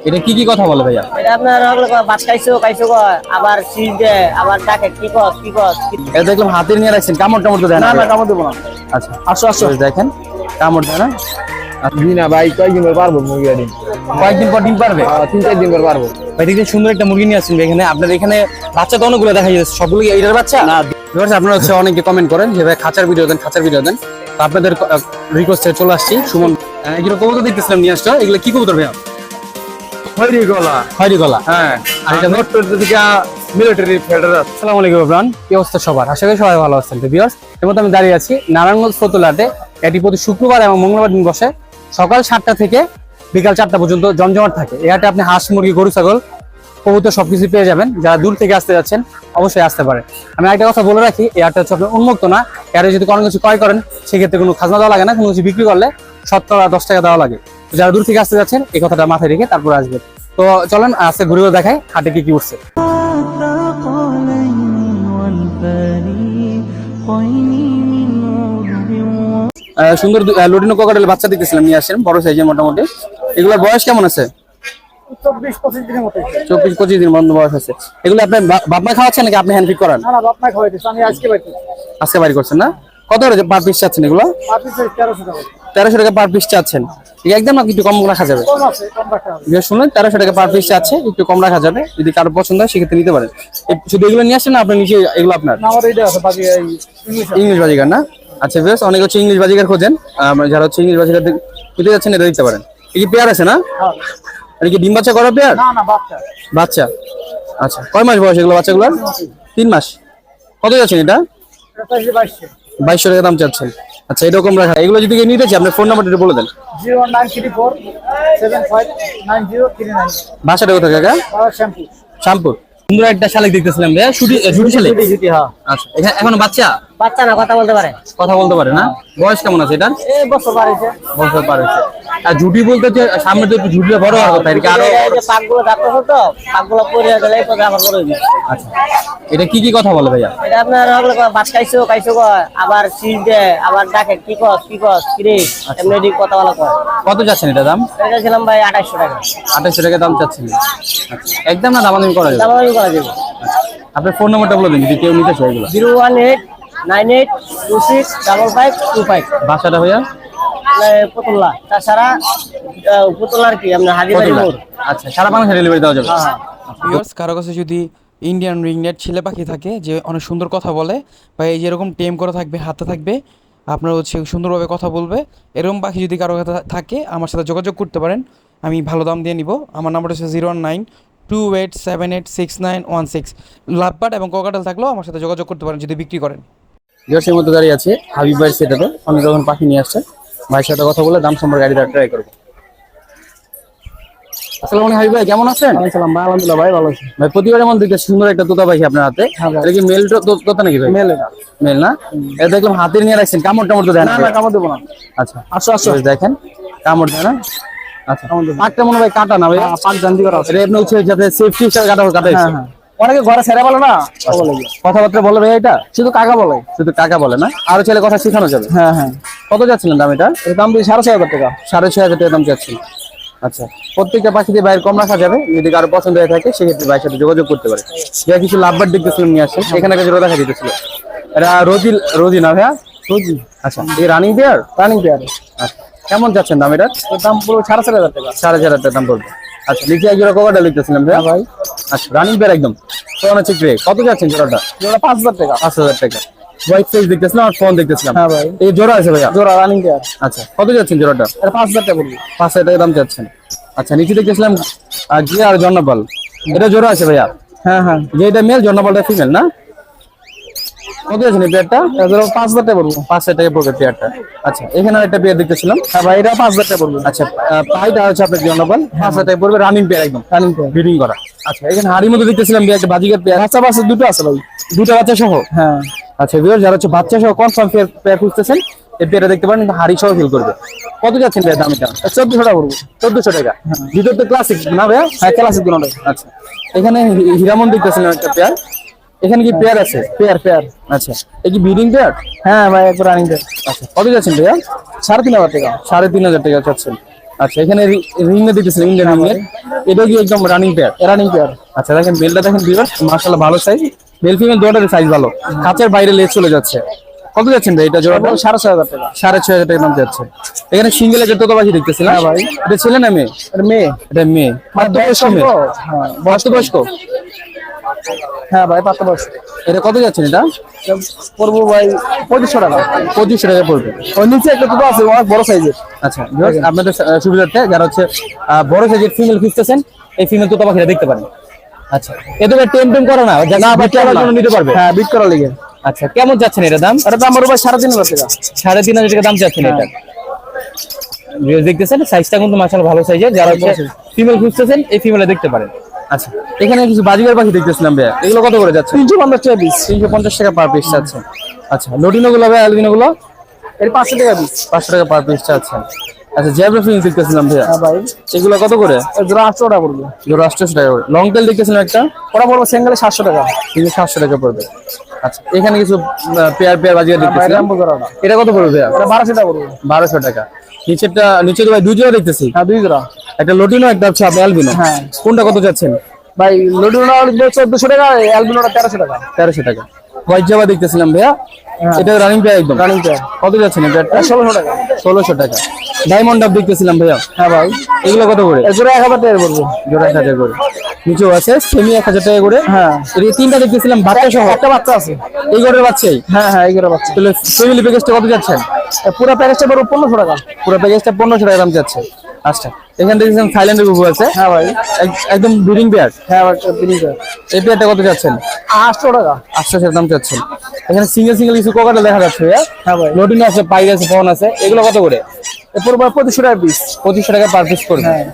এটা কি কি কথা বলে ভাইয়া? এটা আপনার ভাত খাইছো খাইছো কয়, আবার সিজ দেয়, আবার ডাকে কি কস কি কস। এটা দেখলাম হাতে নিয়ে রাখছেন, কামড় টামড় তো দেয় না না? না কামড় দেবো না। আচ্ছা আসো আসো, দেখেন কামড় দেয় না? জি না ভাই, কয়েকদিন পর পারবো মুরগি ডিম। কয়েকদিন পর ডিম পারবে? 3-4 দিন পর পারবো। ভাই দেখতে সুন্দর একটা মুরগি নিয়ে আসছেন এখানে। আপনার এখানে বাচ্চা তো অনেকগুলো দেখা যাচ্ছে, সবগুলো কি এইটার বাচ্চা না? আপনারা হচ্ছে অনেকে কমেন্ট করেন যে ভাই খাঁচার ভিডিও দেন, খাঁচার ভিডিও দেন। তো আপনাদের রিকোয়েস্টে চলে আসছি। সুমন এগুলো কবুতর দেখতেছিলাম নিয়ে আসছো, এগুলো কি কবুতর ভাইয়া? খয়রি গলা। খয়রি গলা। হ্যাঁ, আর এটা নোটপেড থেকে মিলিটারি ফেডারেল। আসসালামু আলাইকুম এভরিওয়ান, কি অবস্থা সবার? আশা করি সবাই ভালো আছেন। তো ভিউয়ার্স, এর মধ্যে আমি দাঁড়িয়ে আছি নারায়ণগঞ্জ ফতুল্লাতে। এটি প্রতি শুক্রবার এবং মঙ্গলবার দিন বসে, সকাল 7টা থেকে বিকাল 4টা পর্যন্ত জমজমাট থাকে। এই হাটে আপনি হাঁস, মুরগি, গরু, ছাগল, কবুতর সবকিছু পেয়ে যাবেন। যারা দূর থেকে আসতে যাচ্ছেন অবশ্যই আসতে পারে। আমি একটা কথা বলে রাখি, এই হাটটা হচ্ছে আপনার উন্মুক্ত না। এর যদি কোনো কিছু ক্রয় করেন সেক্ষেত্রে কোনো খাজনা দেওয়া লাগে না, কোনো কিছু বিক্রি করলে শতকরা 10 টাকা দেওয়া লাগে। তো যারা দূর থেকে আসতে যাচ্ছেন এই কথাটা মাথায় রেখে তারপর আসবেন। তো চলেন আজকে ঘুরে দেখাই হাটে কি কি উঠছে। সুন্দর লুটিনো কোকাটেল বাচ্চা দেখতেছিলাম নিয়ে আসেন, বড় সাইজের মোটামুটি। এগুলোর বয়স কেমন আছে? 24-25 দিনের মতো। 24-25 দিন মতো বয়স আছে। এগুলো আপনি বাপ মা খাওয়াচ্ছেন নাকি আপনি হ্যান্ড ফিড করান? না না, বাপ মা খাওয়াইতেছে, আমি আজকে বাইতে। আজকে বাড়ি করছেন না? কত করে পার পিস চাচ্ছেন এগুলো? আপনি 1300 টাকা। 1300 টাকা পার পিস চাচ্ছেন? একদম না একটু কম রাখা যাবে? কম আছে, কম রাখা হবে। যে শুনুন 1300 টাকা পার পিস চাচ্ছে, একটু কম রাখা যাবে। যদি কারো পছন্দ হয় সেক্ষেত্রে নিতে পারেন। শুধু এগুলো নিয়ে আসেন না আপনার নিচে এগুলো আপনার? না, আমার এইটা আছে বাকি এই ইংলিশ বাজিগার না? আচ্ছা বেশ, অনেক হচ্ছে ইংলিশ বাজিগার খোঁজেন। যারা হচ্ছে ইংলিশ বাজিগার নিতে যাচ্ছেন এটা দিতে পারেন। এই কি পেয়ার আছে না? হ্যাঁ। এটা কি ডিম বাচ্চা করা পেয়ার? না না, বাচ্চা। বাচ্চা। আচ্ছা, কয় মাস বয়স এগুলো বাচ্চাগুলোর? 3 মাস। কত যাচ্ছেন এটা? এটা চাইছি 2200। 2200 টাকা দাম চাচ্ছেন। আচ্ছা, এরকম রাখা। এগুলো যদি নিতে চাই আপনার ফোন নাম্বারটা বলে দেন। 01934759039। বাসাটা কোথায় কাকা? শ্যাম্পু। শ্যামপুর। সুন্দর একটা শালিক দেখতেছিলাম ভাইয়া, ঝুটি শালিক। জুটি, হ্যাঁ। আচ্ছা, এখনো বাচ্চা? বাচ্চা না, কথা বলতে পারে। কথা বলতে পারে না? বয়স কেমন আছে এটার? এই বছর বাড়িছে। বছর পার হয়েছে। আর ঝুটি বলতে হচ্ছে সামনে তো একটু ঝুটিটা বড় হওয়ার কথা, এদিকে আরো। এই যে পাকগুলো ডাকতেছে তো, পাকগুলো পরিয়া গেলে এই কথা আমার বড় হয়ে যায়। আচ্ছা, এটা কি কি কথা বলে ভাইয়া? এটা আপনার ভাত খাইছো খাইছো কয়, আবার সিজ দেয়, আবার ডাকে কি কস কি কস কি রে, এমনি কথা বলা কয়। কত যাচ্ছেন এটা দাম? এটা ছিলাম ভাই 2800 টাকা। 2800 টাকা দাম চাচ্ছেন? আচ্ছা, একদম না দামাদামি করা যাবে? দামাদামি করা যাবে। আপনার ফোন নাম্বারটা বলে দিন যদি কেউ নিতে চায় এগুলো। 01898265525। বাসাটা ভাইয়া? পুতুল্লা, তাছাড়া পুতুল্লার কি আপনার হাজিবাড়ি মোড়। আচ্ছা, সারা বাংলাদেশে ডেলিভারি দেওয়া যাবে? হ্যাঁ। ভিউয়ার্স, কারো কাছে যদি ইন্ডিয়ান রিংনেট ছেলে পাখি থাকে যে অনেক সুন্দর কথা বলে বা এই যেরকম টেম করা থাকবে, হাতে থাকবে, আপনার হচ্ছে সুন্দরভাবে কথা বলবে, এরকম পাখি যদি কারো কাছে থাকে আমার সাথে যোগাযোগ করতে পারেন। আমি ভালো দাম দিয়ে নিব। আমার নাম্বার হচ্ছে 01928786916। লাভবার্ড এবং কোকাটেল থাকলেও আমার সাথে যোগাযোগ করতে পারেন যদি বিক্রি করেন। জোশের মধ্যে দাঁড়িয়ে আছে হাবিব ভাই, সেটাতে অনেক রকম পাখি নিয়ে আসছে। ভাইয়ের সাথে কথা বলে দাম সম্পর্কে গাড়ি ট্রাই করবো। আসসালামু আলাইকুম হাবিব ভাই, কেমন আছেন? আসসালাম ভাই, আলহামদুলিল্লাহ ভাই, ভালো আছি। ভাই প্রতিবারের মধ্যে সুন্দর একটা তোতা পাখি আপনার হাতে। এটা কি মেল তোতা নাকি ভাই? মেল এটা। মেল না? এটা দেখলাম হাতে নিয়ে রাখছেন, কামড় টামড় তো দেয় না? না না, কামড় দেবো না। আচ্ছা আসো আসো। বেশ, দেখেন কামড় দেয় না? আচ্ছা, পাকটা মনে হয় কাটা না ভাই? পাঁচ জান্তি করা আছে। এটা এমনি হচ্ছে যাতে সেফটি হিসাবে কাটা হয়েছে। হ্যাঁ। অনেকে ঘরে ছেড়ে বলে না, বলে কথাবার্তা বলে ভাই? এটা শুধু কাকা বলে। শুধু কাকা বলে না, আরো ছেলে কথা শেখানো যাবে? হ্যাঁ হ্যাঁ। কত যাচ্ছিলেন দাম এটা? এর দাম 6500 টাকা। 6500 টাকা দাম যাচ্ছে। আচ্ছা, প্রত্যেকটা পাখিতে বাইরে কম রাখা যাবে। যদি কারো পছন্দ হয়ে থাকে সেক্ষেত্রে ভাইয়ের সাথে যোগাযোগ করতে পারে। যা কিছু লাভবার দেখতেছিলাম নিয়ে আসছে, এখানে কিছু দেখা দিতেছিল। এটা রোজি না ভাইয়া? রোজি। আচ্ছা, এই রানিং পেয়ার? Running pair. আচ্ছা, কেমন যাচ্ছেন দাম এটা? এর দাম পুরো 4500 টাকা। 4500 টাকা দাম পড়বে। আচ্ছা, নিচে এক জোড়া কোকাটা লিখতেছিলাম ভাইয়া? ভাই। আচ্ছা, রানিং পেয়ার একদম। তখন হচ্ছে গ্রে। কত যাচ্ছেন জোড়াটা? জোড়া 5000 টাকা। 5000 টাকা। হোয়াইট সাইজ দেখতেছিলাম আর ফোন দেখতেছিলাম। হ্যাঁ ভাই। এই জোড়া আছে ভাইয়া? জোড়া রানিং পেয়ার। আচ্ছা, কত যাচ্ছেন জোড়াটা? এটা 5000 টাকা পড়বে। 5000 টাকা দাম যাচ্ছেন। আচ্ছা, নিচে দেখতেছিলাম ঘি আর জর্নাপাল, এটা জোড়া আছে ভাইয়া? হ্যাঁ হ্যাঁ। যে এটা মেল, জর্নাপালটা ফিমেল না? কত যাচ্ছেন এই পেয়ারটা? জোড়া 5000 টাকা পড়বে। 5000 টাকা পড়বে পেয়ারটা। আচ্ছা, এখানে একটা পেয়ার দেখতেছিলাম। হ্যাঁ ভাই, এটা 5000 টাকা পড়বে। আচ্ছা, পাইটা হচ্ছে আপনার জর্নাপাল, 5000 টাকা পড়বে, রানিং পেয়ার একদম, রানিং পেয়ার। ব্রিডিং করা। আচ্ছা, এখানে হাড়ির মধ্যে দেখতেছিলাম একটা বাজিকার পেয়ার। বাচ্চা বাচ্চা দুটো আছে ভাই। দুটো বাচ্চা সহ? হ্যাঁ। আচ্ছা ভিউয়ার, যারা হচ্ছে বাচ্চা সহ কনফার্ম পেয়ার খুঁজতেছেন এই পেয়ারটা দেখতে পারেন, কিন্তু হাড়ি সহ ফিল করবে। কত যাচ্ছেন ভাইয়া দাম এটা? 1400 টাকা পড়বে। 1400 টাকা। ভিতর তো ক্লাসিক না ভাইয়া? হ্যাঁ, ক্লাসিক দুটো। আচ্ছা, এখানে হীরামন দেখতেছিলাম একটা পেয়ার। এখানে কি পেয়ার আছে? Pair pair. আচ্ছা, এই কি ব্রিডিং পেয়ার? হ্যাঁ ভাই, একবার রানিং পেয়ার। আচ্ছা, কত যাচ্ছেন ভাইয়া? 3500 টাকা। 3500 টাকা চাচ্ছেন। আচ্ছা এখানে রিং এ দিতেছেন ইন্ডিয়ান রিং এর, এটা কি একদম রানিং পেয়ার? Running pair. আচ্ছা দেখেন বেলটা দেখেন ভিউয়ার্স, মাশাআল্লাহ ভালো সাইজ, মেল ফিমেল দুটোরই সাইজ ভালো, কাঁচের বাইরে লেজ চলে যাচ্ছে। কত যাচ্ছেন ভাই এটা জোড়াটা? 6,500 টাকা। 6,500 টাকা দাম যাচ্ছে। এখানে সিঙ্গেল এর তোতা পাখি দেখতেছিলাম। হ্যাঁ ভাই। এটা ছেলে না মেয়ে? এটা মেয়ে। এটা মেয়ে। প্রাপ্তবয়স্ক মেয়ে। হ্যাঁ প্রাপ্তবয়স্ক। হ্যাঁ ভাই প্রাপ্তবয়স্ক। এটা কত যাচ্ছেন এটা? পড়বো ভাই 2500 টাকা। 2500 টাকা পড়বে। ওই নিচে একটা দুটো আছে অনেক বড় সাইজের। আচ্ছা ভিউয়ার্স, আপনাদের সুবিধার্থে যারা হচ্ছে বড় সাইজের ফিমেল খুঁজতেছেন এই ফিমেল তোতা পাখিটা দেখতে পারেন। আচ্ছা এটা টেম করে না, না বিট করার জন্য নিতে পারবে। হ্যাঁ বিট করা লেগে। আচ্ছা কেমন যাচ্ছেন এটা দাম? এটা দাম পড়বে 3,500 টাকা। 3,500 টাকা দাম যাচ্ছেন এটা। ভিউয়ার্স দেখতেছেন সাইজটা কিন্তু মাশাআল্লাহ ভালো সাইজের, যারা হচ্ছে ফিমেল খুঁজতেছেন এই ফিমেলে দেখতে পারেন। আচ্ছা এখানে কিছু বাজিগার পাখি দেখতেছিলাম ভাইয়া, এগুলো কত করে যাচ্ছে? 350 টাকা পিস। 350 টাকা পার পিস যাচ্ছে। আচ্ছা লটিনো গুলো ভাই, অ্যালবিনো গুলো এর 500 টাকা পিস। 500 টাকা পার পিস যাচ্ছে। আচ্ছা জেব্রা ফিং দেখতেছিলাম ভাইয়া, হ্যাঁ ভাই। এগুলো কত করে? এর জোড়া 800 টাকা পড়বে। জোড়া 800 টাকা করে। লং টেল দেখতেছিলাম একটা, ওরা পড়বে সিঙ্গেলে 700 টাকা। কিন্তু 700 টাকা পড়বে। আচ্ছা এখানে কিছু পেয়ার বাজিগার দেখতেছিলাম, রাম্বো জোড়াটা। এটা কত পড়বে ভাইয়া? এটা 1200 টাকা পড়বে। 1200 টাকা। নিচে তো ভাই দুই জোড়া দেখতেছি, হ্যাঁ 2 জোড়া। একটা লটিনো একটা হচ্ছে আপনার অ্যালবিনো। হ্যাঁ। কোনটা কত যাচ্ছেন? ভাই লডুনা 1400 টাকা, অ্যালবিনোটা 1300 টাকা। 1300 টাকা। হোয়াইট জাবা দেখতেছিলাম ভাইয়া, এটা রানিং পেয়ার একদম। Running pair. কত যাচ্ছেন এটা? 1600 টাকা। 1600 টাকা। ডায়মন্ড আপ দেখতেছিলাম ভাইয়া, হ্যাঁ ভাই। এগুলো কত করে? এর জোড়া 1000 টাকা পড়বে। জোড়া 1000 টাকা করে। নিচেও আছে সেমি 1000 টাকা করে। হ্যাঁ। এই তিনটা দেখতেছিলাম বাচ্চা সহ, একটা বাচ্চা আছে। এই ঘরের বাচ্চাই। হ্যাঁ হ্যাঁ এগুলো বাচ্চা। তাহলে ফ্যামিলি প্যাকেজটা কত যাচ্ছেন? পুরো প্যাকেজটা পড়বে 1500 টাকা। পুরো প্যাকেজটা 1500 টাকা দাম যাচ্ছে। আচ্ছা এখানে দেখতেছিলাম থাইল্যান্ডের গুগু আছে। হ্যাঁ ভাই। একদম ব্রিডিং পেয়ার। হ্যাঁ ভাই বিনিটা এই পেয়ারটা কত যাচ্ছেন? 800 টাকা। 800 দাম যাচ্ছেন। এখানে সিঙ্গেল কিছু কোকাটা দেখা যাচ্ছে ভাইয়া। হ্যাঁ ভাই। লটিনো আছে, পাইর আছে, ফোন আছে, এগুলো কত করে? এ পড়বে 2500 টাকা পিস। 2500 টাকা পার পিস করবে। হ্যাঁ।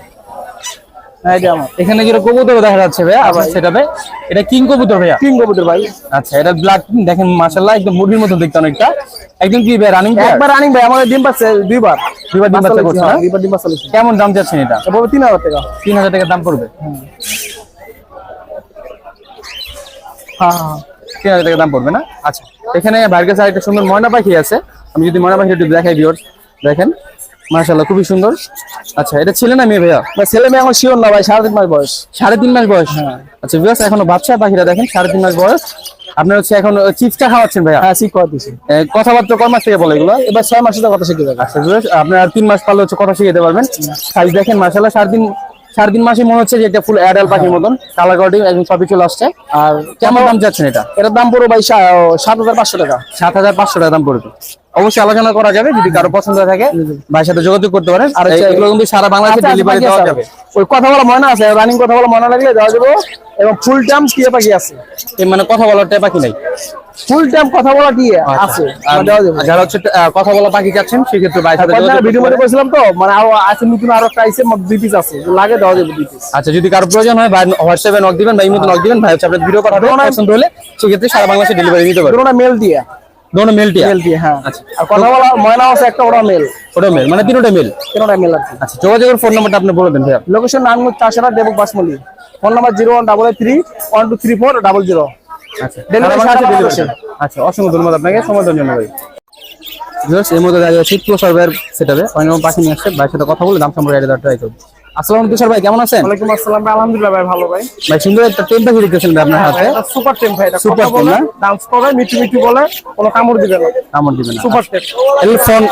হ্যাঁ এটা আমার এখানে যেটা কবুতর দেখা যাচ্ছে ভাইয়া আপনার সেটাবে, এটা কিং কবুতর ভাইয়া। কিং কবুতর ভাই। আচ্ছা এটা ব্ল্যাক দেখেন মাশাআল্লাহ একদম মুরগির মতো দেখতে অনেকটা। একদম কি ভাই রানিং পেয়ার? একবার রানিং ভাই, আমাদের ডিম পাচ্ছে দুইবার। দুইবার ডিম বাচ্চা করছে না? দুইবার ডিম বাচ্চা করছে। কেমন দাম যাচ্ছেন এটা? এ পড়বে 3000 টাকা। 3000 টাকা দাম পড়বে। হ্যাঁ হ্যাঁ। 3000 টাকা দাম পড়বে না? আচ্ছা এখানে ভাইয়ের কাছে একটা সুন্দর ময়না পাখি আছে, আমি যদি ময়না পাখি একটু দেখাই ভিউয়ার্স, দেখেন মাশাআল্লাহ খুবই সুন্দর। আচ্ছা এটা ছেলে না মেয়ে ভাইয়া? ভাই ছেলে মেয়ে এখন শিওর না ভাই, 3.5 মাস বয়স। 3.5 মাস বয়স। আচ্ছা ভিউয়ার্স এখনো বাচ্চা পাখিরা দেখেন, 3.5 মাস বয়স। আপনার হচ্ছে এখন চিপসটা খাওয়াচ্ছেন ভাইয়া? হ্যাঁ শিখ করে দিছি। কথাবার্তা কয় মাস থেকে বলে এগুলো? এবার 6 মাসের কথা শিখে যাবে। আচ্ছা ভিউয়ার্স আপনার আর 3 মাস পারলে হচ্ছে কথা শিখাতে পারবেন। সাইজ দেখেন মাশাআল্লাহ, 3.5 মাসে মনে হচ্ছে যে এটা ফুল অ্যাডাল্ট পাখির মতন, কালার কোয়ালিটি একদম সবই চলে আসছে। আর কেমন দাম যাচ্ছেন এটা? এটার দাম পড়বে ভাই 7500 টাকা। 7500 টাকা দাম পড়বে। অবশ্যই আলোচনা করা যাবে, যদি কারো পছন্দ থাকে ভাইয়ের সাথে যোগাযোগ করতে পারেন। আর এগুলো কিন্তু সারা বাংলাদেশে ডেলিভারি দেওয়া যাবে। ওই কথা বলা ময়না আছে, রানিং কথা বলা ময়না লাগলে দেওয়া যাবে। এবং ফুল টাইম টিয়া পাখি আছে। এই মানে কথা বলার টাইপ পাখি নাই? ফুল টাইম কথা বলা টিয়া আছে, দেওয়া যাবে। যারা হচ্ছে কথা বলা পাখি চাচ্ছেন সেক্ষেত্রে ভাইয়ের সাথে যোগাযোগ ভিডিও করতে মধ্যে পারেন। বলছিলাম তো, মানে আরো আছে নতুন আরো একটা আইছে 2 পিস আছে, লাগে দেওয়া যাবে 2 পিস। আচ্ছা যদি কারো প্রয়োজন হয় ভাই হোয়াটসঅ্যাপে নক দিবেন বা ইমোতে নক দিবেন, ভাই হচ্ছে আপনার ভিডিও পাঠাবে, পছন্দ হলে সেক্ষেত্রে সারা বাংলাদেশে ডেলিভারি দিতে পারবেন। দুটোটা মেল দিয়ে। দোনো মেল টিয়া? মেল দিয়ে হ্যাঁ। আচ্ছা আর কথা বলা ময়না আছে একটা, ওটা মেল। ওটা মেল মানে তিনটা মেল? তিনটা মেল আছে। আচ্ছা যোগাযোগের ফোন নাম্বারটা আপনি বলে দেন ভাইয়া। লোকেশন নারায়ণগঞ্জ চাষারা দেবক বাসমলি। Phone number 0183123423400। আচ্ছা ডেলিভারি সারা বাংলাদেশে সারা delivery। আচ্ছা অসংখ্য ধন্যবাদ আপনাকে সময় দেওয়ার জন্য ভাই। ভিউয়ার্স এর মধ্যে দাঁড়িয়ে আছি তুষার ভাইয়ের সেটআপে, অনেক রকম পাখি নিয়ে আসছে, ভাইয়ের সাথে কথা বলে দাম সম্পর্কে আইডিয়া ট্রাই করব। আসসালামু আলাইকুম তুষার ভাই, কেমন আছেন? ওয়ালাইকুম আসসালাম ভাই, আলহামদুলিল্লাহ ভাই ভালো ভাই। ভাই সুন্দর একটা টেম পাখি দেখতেছেন ভাই আপনার হাতে। এটা সুপার টেম ভাই, এটা সুপার সুপার টেম বলে না? ডান্স করে, মিঠু মিঠু বলে, কোনো কামড় দিবে না। কামড় দিবেন না? সুপার টেম।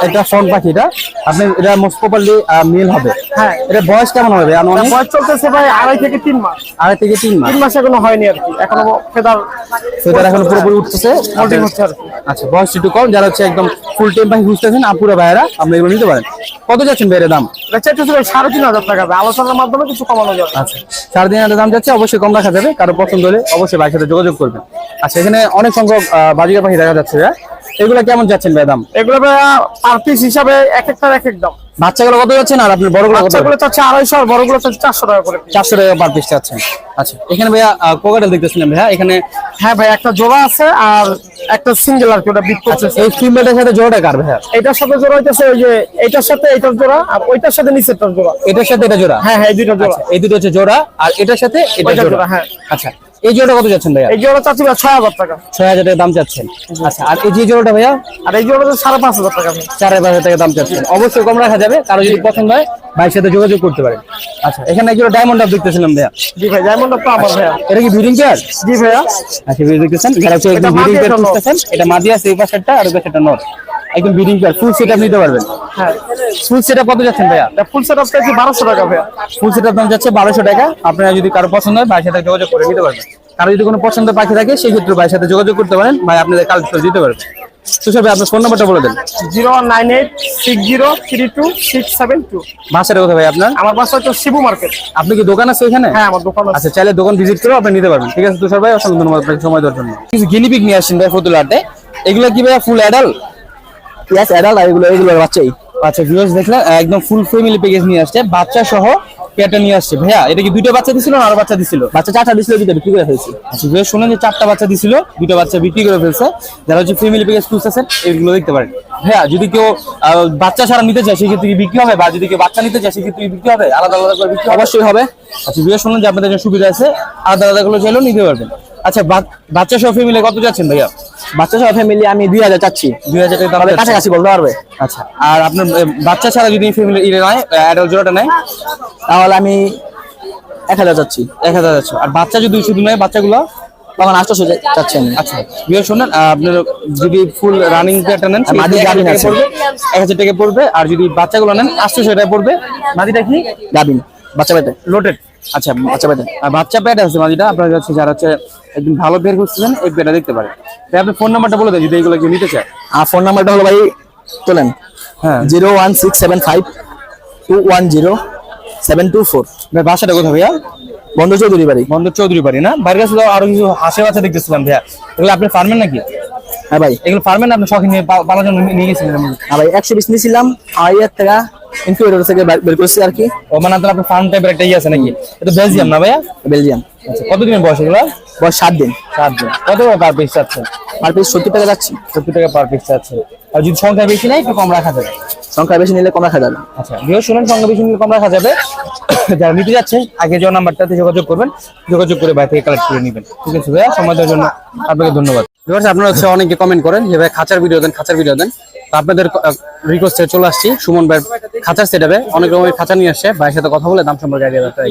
এটা ফোন পাখিটা আপনি এটা মোস্ট প্রপারলি মেল হবে। হ্যাঁ। এটা বয়স কেমন হবে ভাই? এটা বয়স চলতেছে ভাই 2.5 থেকে 3 মাস। 2.5 থেকে 3 মাস। 3 মাস এখনো হয়নি আর কি, এখনো ফেদার সেটা এখন পুরোপুরি উঠতেছে, মোল্ডিং হচ্ছে আর কি। আচ্ছা বয়স একটু কম, যারা হচ্ছে একদম ফুল টেম পাখি খুঁজতেছেন আপুরা ভাইয়েরা আপনি এগুলো নিতে পারেন। কত যাচ্ছেন ভাইয়ের দাম? এটা চাইতেছে ভাই 3500 টাকা, আলোচনার মাধ্যমে কিছু কমানো যাবে। আচ্ছা 3500 দাম যাচ্ছে, অবশ্যই কম রাখা যাবে, কারো পছন্দ হলে অবশ্যই ভাইয়ের সাথে যোগাযোগ করবেন। আচ্ছা এখানে অনেক সংখ্যক বাজিকার পাখি দেখা যাচ্ছে ভাইয়া, এগুলো কেমন যাচ্ছেন ভাই দাম? এগুলো ভাই পার পিস হিসাবে এক একটার এক এক দাম। বাচ্চাগুলো কত যাচ্ছেন আর আপনার বড়গুলো কত? বাচ্চাগুলো চাচ্ছে 250 আর বড়গুলো চাচ্ছে 400 টাকা করে। 400 টাকা পার পিস চাচ্ছেন। আচ্ছা এখানে ভাইয়া কোকাটেল দেখতেছিলাম ভাইয়া, এখানে হ্যাঁ ভাই একটা জোড়া আছে আর একটা সিঙ্গেল আর কি, ওটা বিট করছে। এই ফিমেলের সাথে জোড়াটা কার ভাইয়া? এটার সাথে জোড়া হইতেছে ওই যে এটার সাথে এটার জোড়া, আর ওইটার সাথে নিচেরটার জোড়া। এটার সাথে এটা জোড়া? হ্যাঁ হ্যাঁ এই দুইটা জোড়া। এই দুটো হচ্ছে জোড়া, আর এটার সাথে এটা ওইটা জোড়া। জোড়া, হ্যাঁ। আচ্ছা এই জোড়াটা কত যাচ্ছেন ভাইয়া? এই জোড়া চাচ্ছি ভাই 6000 টাকা। 6000 টাকা দাম চাচ্ছেন। আচ্ছা, আর এই যে জোড়াটা ভাইয়া? আর এই জোড়া 5500 টাকা। 4500 টাকা দাম চাচ্ছেন। অবশ্যই কম রাখা যাবে, কারো যদি পছন্দ হয় ভাইয়ের সাথে যোগাযোগ করতে পারেন। আচ্ছা, এখানে এক জোড়া ডায়মন্ড আপ দেখতেছিলাম ভাইয়া। জি ভাই, ডায়মন্ড তো আমার ভাইয়া। এটা কি ব্রিডিং পেয়ার? জি ভাইয়া। আচ্ছা, ভিডিও দেখতেছেন যারা হচ্ছে একদম ব্রিডিং পেয়ার খুঁজতেছেন, এটা মাদি আছে এই পাশেরটা আর ওই পাশেরটা নর, একদম ব্রিডিং পেয়ার ফুল সেটআপ নিতে পারবেন। হ্যাঁ, ফুল সেটআপ কত যাচ্ছেন ভাইয়া? এটা ফুল সেটআপ চাইছি 1200 টাকা ভাইয়া। ফুল সেটআপ দাম যাচ্ছে 1200 টাকা। আপনারা যদি কারো পছন্দ হয় ভাইয়ের সাথে যোগাযোগ করে নিতে পারবেন। কারো যদি কোনো পছন্দ পাখি থাকে সেই ক্ষেত্রে ভাইয়ের সাথে যোগাযোগ করতে পারেন, ভাই আপনাদের কালেক্ট করে দিতে পারবেন। তুষার ভাই আপনার ফোন নাম্বারটা বলে দেন। 098603267 বাসাটা কোথায় ভাই আপনার? আমার বাসা হচ্ছে শিবু মার্কেট। আপনি কি দোকান আছে এখানে? হ্যাঁ, আমার দোকান আছে। আচ্ছা, চাইলে দোকান ভিজিট করে আপনি নিতে পারবেন। ঠিক আছে তুষার ভাই, অসংখ্য ধন্যবাদ আপনাকে সময় দেওয়ার জন্য। কিছু গিনিপিগ নিয়ে আসছেন ভাই ফতুল্লাতে, এগুলো কি ভাই ফুল অ্যাডাল্ট? Yes, adult. আর এগুলোর বাচ্চাই। আচ্ছা ভিউয়ার্স, দেখলেন একদম ফুল ফ্যামিলি প্যাকেজ নিয়ে আসছে, বাচ্চা সহ পেয়ারটা নিয়ে আসছে। ভাইয়া এটা কি দুইটা বাচ্চা দিছিল না আরো বাচ্চা দিছিল? বাচ্চা 4টা দিছিল, দুটো বিক্রি করে ফেলছি। আচ্ছা ভিউয়ার্স, শুনেন যে 4টা বাচ্চা দিছিল, দুটো বাচ্চা বিক্রি করে ফেলছে। যারা হচ্ছে ফ্যামিলি প্যাকেজ খুঁজতেছেন এগুলো দেখতে পারেন। ভাইয়া যদি কেউ বাচ্চা ছাড়া নিতে চায় সেক্ষেত্রে কি বিক্রি হবে, বা যদি কেউ বাচ্চা নিতে চায় সেক্ষেত্রে কি বিক্রি হবে? আলাদা আলাদা করে বিক্রি অবশ্যই হবে। আচ্ছা ভিউয়ার্স, শুনুন যে আপনাদের জন্য সুবিধা আছে, আলাদা আলাদা করে চাইলেও নিতে পারবেন। আচ্ছা, বাচ্চা সহ ফ্যামিলি কত যাচ্ছেন ভাইয়া? বাচ্চা সহ ফ্যামিলি আমি 2000 চাচ্ছি। 2000 টাকা দাম তবে যাচ্ছে। কাছাকাছি বলতে পারবে। আচ্ছা, আর আপনার বাচ্চা ছাড়া যদি ফ্যামিলি নয় অ্যাডাল্ট জোড়াটা নেয় তাহলে আমি 1000 চাচ্ছি। 1000 যাচ্ছে। আর বাচ্চা যদি শুধু নয় বাচ্চাগুলো তখন 800 চাচ্ছি আমি। আচ্ছা বিয়ে শুনুন, আপনার যদি ফুল রানিং পেয়ারটা নেন মাদি গাভিন আছে। 1000 টাকা পড়বে, আর যদি বাচ্চাগুলো নেন 800 টাকা পড়বে। মাদিটা কি? গাভিন, বাচ্চা পেটে। লোটেড। আচ্ছা, বাচ্চা পেটে। আর বাচ্চা পেট আছে মাদিটা। আপনারা হচ্ছে যারা হচ্ছে একদম ভালো পেয়ার খুঁজছেন এই পেয়ারটা দেখতে পারেন। তাই আপনি ফোন নাম্বারটা বলে দেন যদি এগুলো কেউ নিতে চায়। আর ফোন নাম্বারটা হলো ভাই, তোলেন, হ্যাঁ 01675210724। ভাই বাসাটা কোথায় ভাইয়া? বন্ধু চৌধুরী বাড়ি। বন্ধু চৌধুরী বাড়ি না? বাইরের কাছে তো আরো কিছু হাঁসের বাচ্চা দেখতেছিলাম ভাইয়া, এগুলো আপনি ফার্মেন নাকি? হ্যাঁ ভাই। এগুলো ফার্মেন আপনি শখ নিয়ে পালার জন্য নিয়ে গেছিলেন? হ্যাঁ ভাই, 120 নিয়েছিলাম, 1000 টাকা ইনকিউবেটর থেকে বের করছি আর কি। ও মানে আপনার ফার্ম টাইপের একটা ইয়ে আছে নাকি? এটা বেলজিয়াম না ভাইয়া? বেলজিয়াম। আচ্ছা, কতদিনের বয়স এগুলো? বয়স 7 দিন। 7 দিন। কত করে পার পিস চাচ্ছেন? আর পিস 70 টাকা যাচ্ছি। 70 টাকা পার পিস চাচ্ছেন। আর যদি সংখ্যা বেশি নাই একটু কম রাখা যাবে। সংখ্যা বেশি নিলে কম রাখা যাবে। আচ্ছা বিয়ে শুনুন, সংখ্যা বেশি নিলে কম রাখা যাবে। যারা নিতে যাচ্ছেন আগে যে নাম্বারটাতে যোগাযোগ করবেন, যোগাযোগ করে ভাই থেকে কালেক্ট করে নেবেন। ঠিক আছে ভাইয়া, সময় দেওয়ার জন্য আপনাকে ধন্যবাদ। আপনারা হচ্ছে অনেকে কমেন্ট করেন যে ভাই খাঁচার ভিডিও দেন, খাঁচার ভিডিও দেন। তো আপনাদের রিকোয়েস্টে চলে আসছি সুমন ভাই খাঁচার সেটআপে। অনেক রকমের খাঁচা নিয়ে আসছে, ভাইয়ের সাথে কথা বলে দাম সম্পর্কে আইডিয়া দিতে চাই।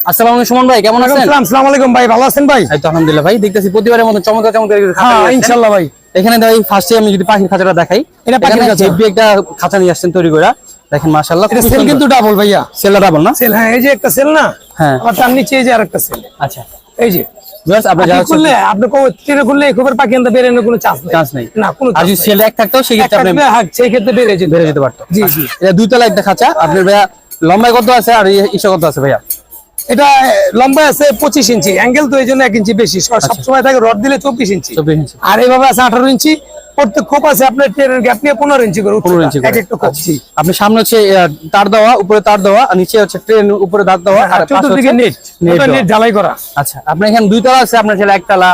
আসসালামু আলাইকুম সুমন ভাই, কেমন আছেন? আসসালামু আলাইকুম ভাই, ভালো আছেন ভাই? এই তো আলহামদুলিল্লাহ ভাই, দেখতেছি প্রতিবারের মতো চমৎকার চমৎকার কিছু খাঁচা নিয়ে আসছেন। ইনশাআল্লাহ ভাই। এখানে ভাই ফার্স্টে আমি যদি পাখির খাঁচাটা দেখাই, এটা পাখির এখানে খাঁচা। হেভি একটা খাঁচা নিয়ে আসছেন তৈরি করে। দেখেন মাশাআল্লাহ, এটা সেল কিন্তু ডাবল ভাইয়া। সেলটা ডাবল না? সেল, হ্যাঁ, এই যে একটা সেল না, হ্যাঁ আবার তার নিচে এই যে আরেকটা সেল। আচ্ছা এই যে ভিউয়ার্স, আপনারা যারা খুললে আপনি ট্রেনে খুললে খবর পাখি আনতে বেরোনোর কোনো চান্স নেই। চান্স নেই না, কোনো আর যদি সেল এক থাকতো সেক্ষেত্রে আপনি সেই ক্ষেত্রে বেড়ে যেতে পারতো। জি জি। এটা দুইতলা একটা খাঁচা। আপনার ভাইয়া লম্বায় কত আছে আর ইসে কত আছে ভাইয়া? এটা লম্বা আছে 25 ইঞ্চি, অ্যাঙ্গেল তো এই জন্য 1 ইঞ্চি বেশি। সবসময় থাকে রড দিলে 24 ইঞ্চি, 24 ইঞ্চি। আর এইভাবে আছে 18 ইঞ্চি। প্রত্যেক খোপ আছে আপনার ট্রেনের গ্যাপ নিয়ে 15 ইঞ্চি করে 15 ইঞ্চি করে। এক একটা খোপ। জি। আপনি সামনে হচ্ছে তার দেওয়া, উপরে তার দেওয়া, আর নিচে হচ্ছে ট্রেন উপরে দাঁত দেওয়া, আর পাশে চতুর্দিকে হচ্ছে নেট দেওয়া। নেট ঢালাই করা। আচ্ছা, আপনার এখানে দুইতলা আছে, আপনার ছেলে একতলা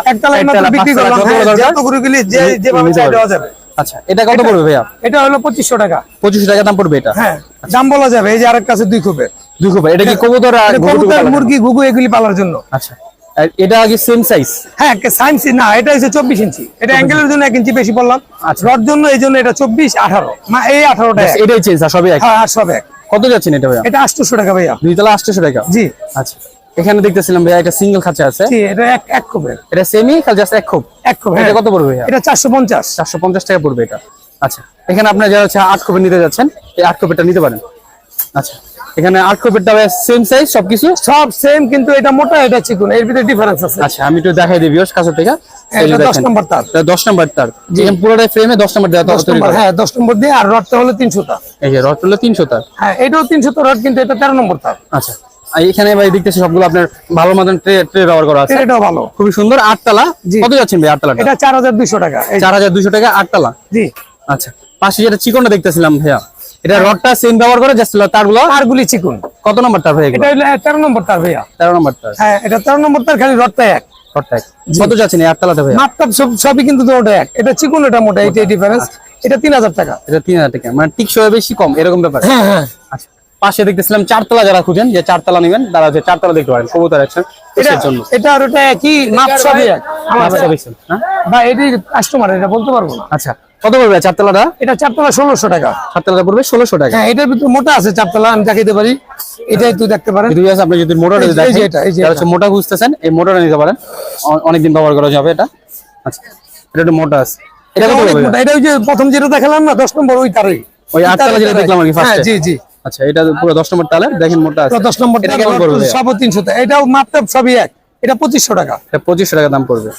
মাত্র বিক্রি করলাম, পাঁচতলা, যতগুলো দরকার যতগুলো গেলে যেভাবে নিতে চাই পারবেন। দেওয়া যাবে। আচ্ছা, এটা কত পড়বে ভাইয়া? এটা হলো 2500 টাকা। 2500 টাকা দাম পড়বে এটা? হ্যাঁ, দাম বলা যাবে। এই যে আরেক কাছে 2 খোপের। 2 খোপ। এটা কি কবুতর আর ঘুঘু কবুতর, পালার জন্য? মুরগি, ঘুঘু এগুলি পালার জন্য। আচ্ছা, আর এটা কি সেম সাইজ? হ্যাঁ, সাইন্স না, এটা হচ্ছে 24 ইঞ্চি। এটা অ্যাঙ্গেলের জন্য 1 ইঞ্চি বেশি বললাম। আচ্ছা। রড জন্য এই জন্য এটা 24 18 এই 18টা। এটাই চেঞ্জ, আর সবই এক। হ্যাঁ, আর সব এক। কত যাচ্ছেন এটা ভাইয়া? এটা 800 টাকা ভাইয়া। দুইতলা 800 টাকা? জি আচ্ছা, এখানে দেখতেছিলাম ভাইয়া একটা সিঙ্গেল খাঁচা আছে। জি, এটা এক খোপের। এটা সেমি খালি জাস্ট এক খোপ? এক খোপ। এটা কত পড়বে ভাইয়া? এটা 450। 450 টাকা পড়বে এটা। আচ্ছা, এখানে আপনার যারা হচ্ছে 8 খোপের নিতে যাচ্ছেন এই 8 খোপেরটা নিতে পারেন। আচ্ছা, এখানে 8 খোপেরটা সেম সাইজ সবকিছু? সব সেম, কিন্তু এটা মোটা এটা চিকন, এর ভিতরে ডিফারেন্স আছে। আচ্ছা, আমি একটু দেখাই দিই ভিউয়ার্স কাছে থেকে। এই যে এটা 10 দেখেন, নম্বর তার। এটা 10 নম্বর তার। যেখানে পুরোটা ফ্রেমে 10 নম্বর দেওয়া 10 নম্বর, হ্যাঁ 10 নম্বর দিয়ে। আর রডটা হলো 300 টা। এই যে রড হলো 300 তার। হ্যাঁ, এটাও 300 টা রড, কিন্তু এটা 13 নম্বর তার। আচ্ছা, আর এখানে ভাই দেখতেছি সবগুলো আপনার ভালো মতন ট্রে ব্যবহার করা আছে। এটাও ভালো, খুবই সুন্দর। 8 তলা। জি। কত যাচ্ছেন ভাই 8 তলাটা? এটা 4200 টাকা। 4200 টাকা 8 তলা। জি। আচ্ছা, পাশে যেটা চিকনটা দেখতেছিলাম ভাইয়া, এটা রডটা সেম ব্যবহার করে জাস্ট তারগুলো তারগুলি চিকন। কত নম্বর তার ভাই? এটা হলো 13 নম্বর তার ভাইয়া। 13 নম্বর তার। হ্যাঁ, এটা 13 নম্বর তার, খালি রডটা এক। রডটা এক। কত যাচ্ছেন এই 8 তলাটা ভাইয়া? মাপটাপ সবই কিন্তু দুটোটা এক। এটা চিকন, এটা মোটা, এইটাই ডিফারেন্স। এটা 3000 টাকা। এটা 3000 টাকা, মানে টিকসই বেশি কম এরকম ব্যাপার? হ্যাঁ হ্যাঁ। আচ্ছা, পাশে দেখতেছিলাম চারতলা, যারা খুঁজেন যে চারতলা নেবেন তারা হচ্ছে চারতলা দেখতে পারেন, কবুতর একশন এর জন্য। এটা আর ওটা কি মাপ সবই এক আমার আচ্ছা, দেখছেন, হ্যাঁ? ভাই এটি কাস্টমার, এটা বলতে পারবো না। আচ্ছা, কত পড়বে চারতলাটা? এটা চারতলা 1600 টাকা। চারতলাটা পড়বে 1600 টাকা। হ্যাঁ, এটার ভিতরে মোটা আছে চারতলা, আমি দেখাইতে পারি, এটাই তুই দেখতে পারেন। যদি আপনি যদি মোটাটা এই যে দেখেন, এটা, এই যে যারা হচ্ছে মোটা খুঁজতেছেন এই মোটাটা নিতে পারেন, অনেকদিন ব্যবহার করা যাবে এটা। আচ্ছা, এটা একটু মোটা আছে, এটা কত অনেক পড়বে? মোটা। এটা ওই যে প্রথম যেটা দেখালাম না 10 নম্বর, ওই তারই ওই 8তলা যেটা দেখলাম আর কি হ্যাঁ, ফার্স্টে। জি জি, আচ্ছা, এটা পুরো 10 নম্বর তালে দেখেন মোটা আছে। 10 নম্বর এটা কেমন পড়বে? সব 300 টাকা। এটাও মাপটা সবই এক, এটা 2500 টাকা। এটা 2500 টাকা দাম পড়বে।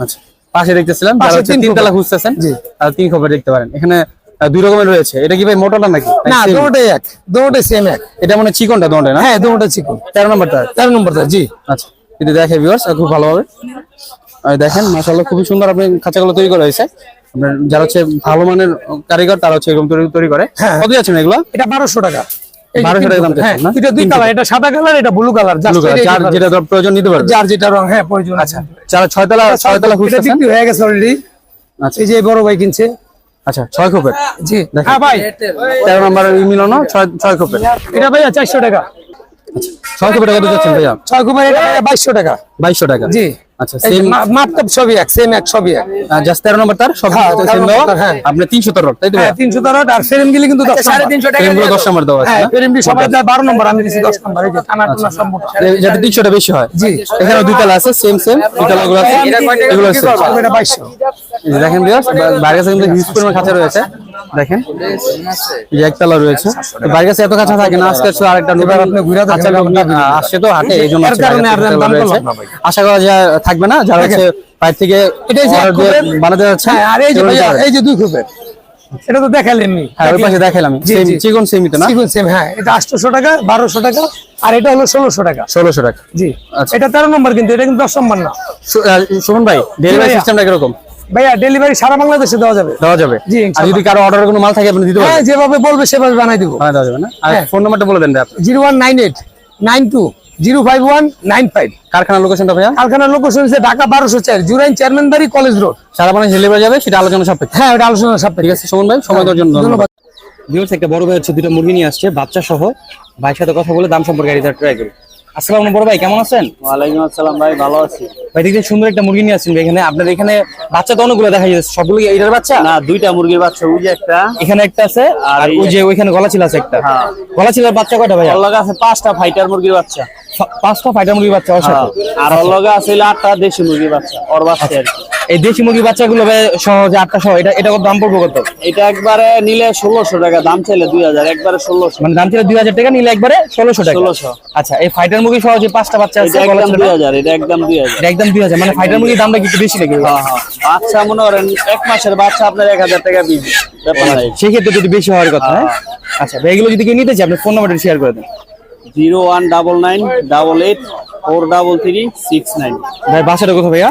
আচ্ছা, পাশে দেখতেছিলাম যারা পাশে হচ্ছে তিন তিনতলা খোপের। খুঁজতেছেন, জি। আর 3 খোপের দেখতে পারেন। এখানে 2 রকমের রয়েছে। এটা কি ভাই মোটাটা নাকি? না, Same? দুটোই এক, দুটোই সেম এক। এটা মানে চিকনটা দোনটা না? হ্যাঁ, দুটোটা চিকন। 13 নম্বরটা। 13 নম্বরটা, জি। আচ্ছা, যদি দেখে ভিউয়ার্স খুব ভালোভাবে আর দেখেন, মাশাআল্লাহ খুবই সুন্দর আপনি খাঁচাগুলো তৈরি করা হয়েছে। আপনার যারা হচ্ছে ভালো মানের কারিগর তারা হচ্ছে এরকম তৈরি করে। হ্যাঁ। কত যাচ্ছে এগুলো? এটা 1200 টাকা। এই যে 1200 টাকা দাম হ্যাঁ, চাচ্ছেন না? এটা দুই কালার, এটা সাদা কালার, এটা ব্লু কালার। Blue color, যার যেটা প্রয়োজন নিতে পারবে। যার যেটা রং, হ্যাঁ, প্রয়োজন। আচ্ছা, যারা 6তলা এটা খুঁজতেছেন। বিক্রি হয়ে গেছে অলরেডি। আচ্ছা, এই যে বড় ভাই কিনছে। আচ্ছা, 6 খোপের। জি, দেখেন। হ্যাঁ ভাই, 13 নম্বরের মিলানো 6 খোপের। এটা ভাইয়া 400 টাকা। 6 খোপের কত যাচ্ছেন ভাইয়া? 6 কুমার, এটা ভাইয়া 2200 টাকা। 2200 টাকা। জি। আচ্ছা, এই যে সেম মাপটা সবই এক, সেম এক, সবই এক। জাস্ট 13 নম্বর তার সব হ্যাঁ, সেম 13 দেওয়া। নম্বর, হ্যাঁ। আপনি 300 তার তাই তো হ্যাঁ, ভাইয়া? 300 টাকা। আর ফ্রেম গিলি কিন্তু 10 নম্বর। 350 ফ্রেমগুলো 10 নম্বর দেওয়া আছে হ্যাঁ, না? ফ্রেম সবাই দেয় 12 নম্বর, আমি দিছি 10 নম্বর। এই যে টানা টানা সব মোটা। যাতে 300টা বেশি হয়। জি। এখানে 2 তলা আছে, সেম দুতলা গুলো আছে। এগুলো আছে। এটা 2200। এই যে দেখেন ভিউয়ার্স, বাইরের কাছে কিন্তু হিউজ পরিমাণ খাঁচা রয়েছে। দেখেন, এই যে একতলা রয়েছে। তো বাইরের কাছে এত খাঁচা থাকে না, আজকে আসলে আরেকটা নতুন আপনি ঘুরে দেখেন, খাঁচা আসছে তো হাটে, এই জন্য এর কারণে আর দাম রয়েছে। করলাম না ভাই। আশা করা যায় থাকবে না, যারা হচ্ছে বাইরে থেকে এটাই যে order দিয়ে খোপের- বানাতে যাচ্ছে। হ্যাঁ, আর এই যে ভাইয়া, এই যে 2 কুপের, এটা তো দেখালেননি। হ্যাঁ, ওই পাশে দেখালাম জি, সেম জি। চিকন সেমই তো না? চিকন সেম, হ্যাঁ। এটা 800 টাকা, 1200 টাকা, আর এটা হলো 1600 টাকা। 1600 টাকা। জি। আচ্ছা। এটা 13 নম্বর, কিন্তু এটা কিন্তু 10 নম্বর না সুমন ভাই, ডেলিভারি ভাইয়া। সিস্টেমটা কিরকম? ভাইয়া। ডেলিভারি সারা বাংলাদেশে দেওয়া যাবে। দেওয়া যাবে? জি, আর ইনশাআল্লাহ। যদি কারো অর্ডারের কোনো মাল থাকে আপনি দিতে হ্যাঁ, পারবেন? যেভাবে বলবে সেভাবে বানাই দিব। হ্যাঁ, দেওয়া যাবে না? আর হ্যাঁ। ফোন নাম্বারটা বলে দেন ভাই আপনি। 0198 92 05195। কারখানার লোকেশনটা ভাইয়া? কারখানার লোকেশন হচ্ছে ঢাকা 1204, জুরাইন চেয়ারম্যান বাড়ি, কলেজ রোড। সারা বাংলাদেশ ডেলিভারি যাবে, সেটা আলোচনা সাপেক্ষে। হ্যাঁ, ওটা আলোচনা সাপেক্ষে। ঠিক আছে সুমন ভাই, সময় দেওয়ার জন্য ধন্যবাদ। ধন্যবাদ। ভিউয়ার্স, একটা বড় ভাই হচ্ছে 2টা মুরগি নিয়ে আসছে বাচ্চা সহ। ভাইয়ের সাথে কথা বলে দাম সম্পর্কে আইডিয়া ট্রাই করি। আসসালামু আলাইকুম বড় ভাই, কেমন আছেন? ওয়ালাইকুম আসসালাম ভাই, ভালো আছি। ভাই দেখতে সুন্দর একটা মুরগি নিয়ে আসছেন ভাই। এখানে আপনার এখানে বাচ্চা তো অনেকগুলো দেখা যাচ্ছে, সবগুলো কি এইটার বাচ্চা? না, 2টা মুরগির বাচ্চা, ওই যে একটা, এখানে একটা আছে, আর ওই যে ওইখানে গলা ছিল আছে একটা। হ্যাঁ। গলা ছিলার বাচ্চা কয়টা ভাইয়া? ওর লগে আছে 5টা ফাইটার মুরগির বাচ্চা। 5টা ফাইটার মুরগির বাচ্চা ওর সাথে। আর ওর লগে আছে 8টা দেশি মুরগির বাচ্চা, ওর বাচ্চা আর কি। এই দেশি মুরগির বাচ্চাগুলো ভাই সহজে 8টা সহ, এটা কত দাম পড়বে কত? এটা একবারে নিলে 1600 টাকা, দাম চাইলে 2000, একবারে 1600। মানে দাম ছিল 2000 টাকা, নিলে একবারে 1600 টাকা। 1600। আচ্ছা, এই ফাইটার মুরগি সহ যে 5টা বাচ্চা আছে এটা গলা একদম ছোট, 2000, এটা একদম 2000। এটা একদম 2000। মানে ফাইটার মুরগির দামটা একটু বেশি লাগে। হ্যাঁ হ্যাঁ, বাচ্চা মনে করেন 1 মাসের বাচ্চা আপনার 1000 টাকা বিল, ব্যাপার নাই। সেই ক্ষেত্রে যদি বেশি হওয়ার কথা। হ্যাঁ, আচ্ছা ভাই, এগুলো যদি কেউ নিতে চায় আপনি ফোন নাম্বারটা শেয়ার করে দেন। 0199 88 43369। ভাই বাসাটা কোথায় ভাইয়া?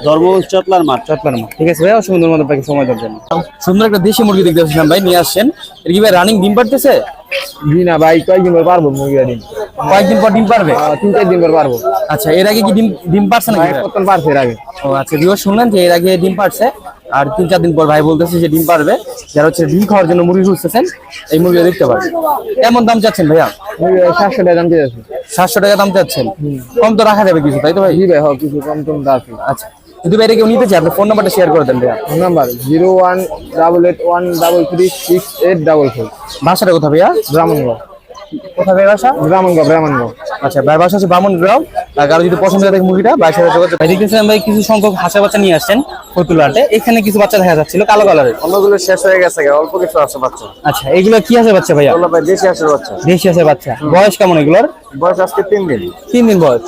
ধর্মগঞ্জ চটলার মাঠ। চট্টগ্রাম। ঠিক আছে ভাইয়া, সুন্দর মতো আপনাকে সময় দেওয়ার জন্য। সুন্দর একটা দেশি মুরগি দেখতে পাচ্ছিলাম ভাই, নিয়ে আসছেন। এটা কি ভাই রানিং ডিম পারতেছে? জি না ভাই, কয়েকদিন পর পারবো মুরগির ডিম। কয়েকদিন পর ডিম পারবে? 3-4 দিন পর পারবো। আচ্ছা, এর আগে কি ডিম পারছে নাকি ভাইয়া? কত পারছে এর আগে? ও আচ্ছা, ভিউয়ার শুনলেন যে এর আগে ডিম পারছে, আর 3-4 দিন পর ভাই বলতেছে যে ডিম পারবে। যারা হচ্ছে ডিম খাওয়ার জন্য মুরগি খুঁজতেছেন, এই মুরগিটা দেখতে পারবেন। কেমন দাম চাচ্ছেন ভাইয়া? 700 টাকা দাম দিয়ে আছে। 700 টাকা দাম চাচ্ছেন? কম তো রাখা যাবে কিছু, তাই তো ভাই? জি ভাই, হোক কিছু কম টম আছে। আচ্ছা, যদি ভাই এটা কেউ নিতে চায় আপনি ফোন নাম্বারটা শেয়ার করে দেন ভাইয়া। নাম্বার 0188133844। বাসাটা কোথায় ভাইয়া? ব্রাহ্মণগাঁও। কোথায় ভাই বাসা? ব্রাহ্মণগাঁও। আচ্ছা, ভাই বাসা হচ্ছে বামনগ্রাম। আর কারো যদি পছন্দ হয় মুরগিটা, ভাইয়ের সাথে যোগাযোগ। ভাই দেখতেছিলাম ভাই কিছু সংখ্যক হাঁসের বাচ্চা নিয়ে আসছেন ফতুল্লাটে। এখানে কিছু বাচ্চা দেখা যাচ্ছিল কালো কালারের। অন্যগুলো শেষ হয়ে গেছে, অল্প কিছু আছে বাচ্চা। আচ্ছা, এগুলো কি হাঁসের বাচ্চা ভাইয়া? ওগুলো ভাই দেশি হাঁসের বাচ্চা, দেশি হাঁসের বাচ্চা। বয়স কেমন এগুলোর? বয়স আজকে 3 দিন। 3 দিন বয়স।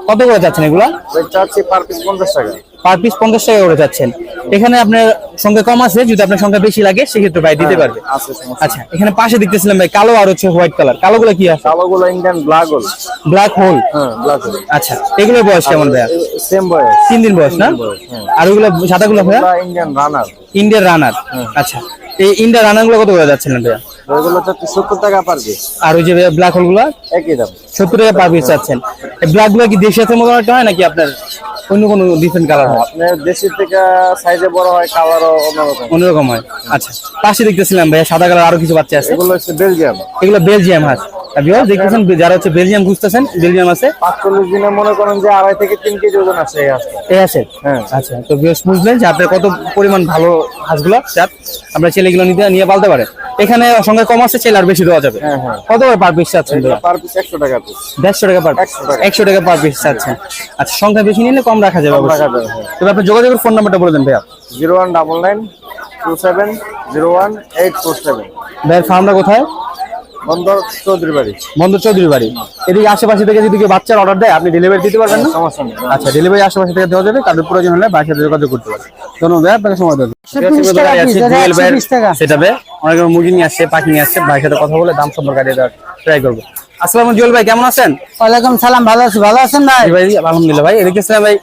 কত করে যাচ্ছেন এগুলা? ওই চাচ্ছি পার পিস 50 টাকা। পার পিস 50 টাকা করে যাচ্ছেন। এখানে আপনার সংখ্যা কম আছে, যদি আপনার সংখ্যা বেশি লাগে সেক্ষেত্রে ভাই দিতে পারবে। আছে সমস্যা। আচ্ছা, এখানে পাশে দেখতেছিলাম ভাই কালো আর হচ্ছে হোয়াইট কালার। কালোগুলো কি আছে? কালোগুলো Indian black hole. Black hole. হ্যাঁ, ব্ল্যাক হোল। আচ্ছা, এগুলোর বয়স কেমন ভাইয়া? সেম বয়স। 3 দিন বয়স না? আর ওগুলো সাদাগুলো ভাইয়া? Indian runner. Indian runner. আচ্ছা, এই ইন্ডিয়ান রানার গুলো কত করে যাচ্ছেন ভাইয়া? ওইগুলো চাচ্ছি 70 টাকা পার পিস। আর ওই যে ব্ল্যাক হোল গুলো একই দাম। 70 টাকা পার পিস চাচ্ছেন। এই ব্ল্যাক গুলো কি দেশি আছে মতো একটা হয় নাকি আপনার অন্য কোনো ডিফারেন্ট কালার হয়? আপনার দেশি থেকে সাইজে বড় হয়, কালারও অন্যরকম। অন্যরকম হয়। আচ্ছা, পাশে দেখতেছিলাম ভাইয়া সাদা কালার আরো কিছু বাচ্চা আছে, এগুলো হচ্ছে বেলজিয়াম। এগুলো বেলজিয়াম হাঁস। ভিউয়ার্স দেখতেছেন যারা হচ্ছে বেলজিয়াম খুঁজতেছেন, বেলজিয়াম আছে। 45 দিনে মনে করেন যে 2.5 থেকে 3 কেজি ওজন আছে এই হাঁসটা। এই আছে। হ্যাঁ। আচ্ছা, তো ভিউয়ার্স বুঝলেন যে আপনার কত পরিমাণ ভালো হাঁসগুলো জাত, আমরা ছেলেগুলো নিয়ে পালতে পারে। এখানে সংখ্যা কম আছে, ছেলে আর বেশি দেওয়া যাবে। হ্যাঁ, হ্যাঁ। কত করে পার পিস চাচ্ছেন ভাইয়া? পার পিস 100 টাকা পিস। 150 টাকা পার 100 টাকা পার পিস চাচ্ছেন। আচ্ছা, সংখ্যা বেশি নিলে কম রাখা যাবে রাখা অবশ্যই। যাবে, হ্যাঁ। তবে আপনার যোগাযোগের ফোন নাম্বারটা বলে দেন ভাইয়া। 0199270187। ভাইয়ের ফার্মটা কোথায়? বন্দর চৌধুরী বাড়ি। বন্দর চৌধুরী বাড়ি। এদিকে আশেপাশে থেকে যদি কেউ বাচ্চার অর্ডার দেয়, আপনি ডেলিভারি দিতে পারবেন না? সমস্যা নেই। আচ্ছা, ডেলিভারি আশেপাশে থেকে দেওয়া যাবে, তাদের প্রয়োজন হলে বাসায় সাথে যোগাযোগ করতে পারেন। ধন্যবাদ ভাই, আপনাকে সময় দেবেন। 130 টাকা piece, এটা 120 টাকা। সেটাবে অনেক মুরগি নিয়ে আসছে, পাখি নিয়ে আসছে, ভাইয়ের সাথে কথা বলে দাম সম্পর্কে আইডিয়া দেওয়ার ট্রাই করবো। আসসালামু জুয়েল ভাই, কেমন আছেন? ওয়ালাইকুম সালাম, ভালো আছি। ভালো আছেন ভাই? জি ভাই, আলহামদুলিল্লাহ ভাই। এদিকে ছিলাম ভাই,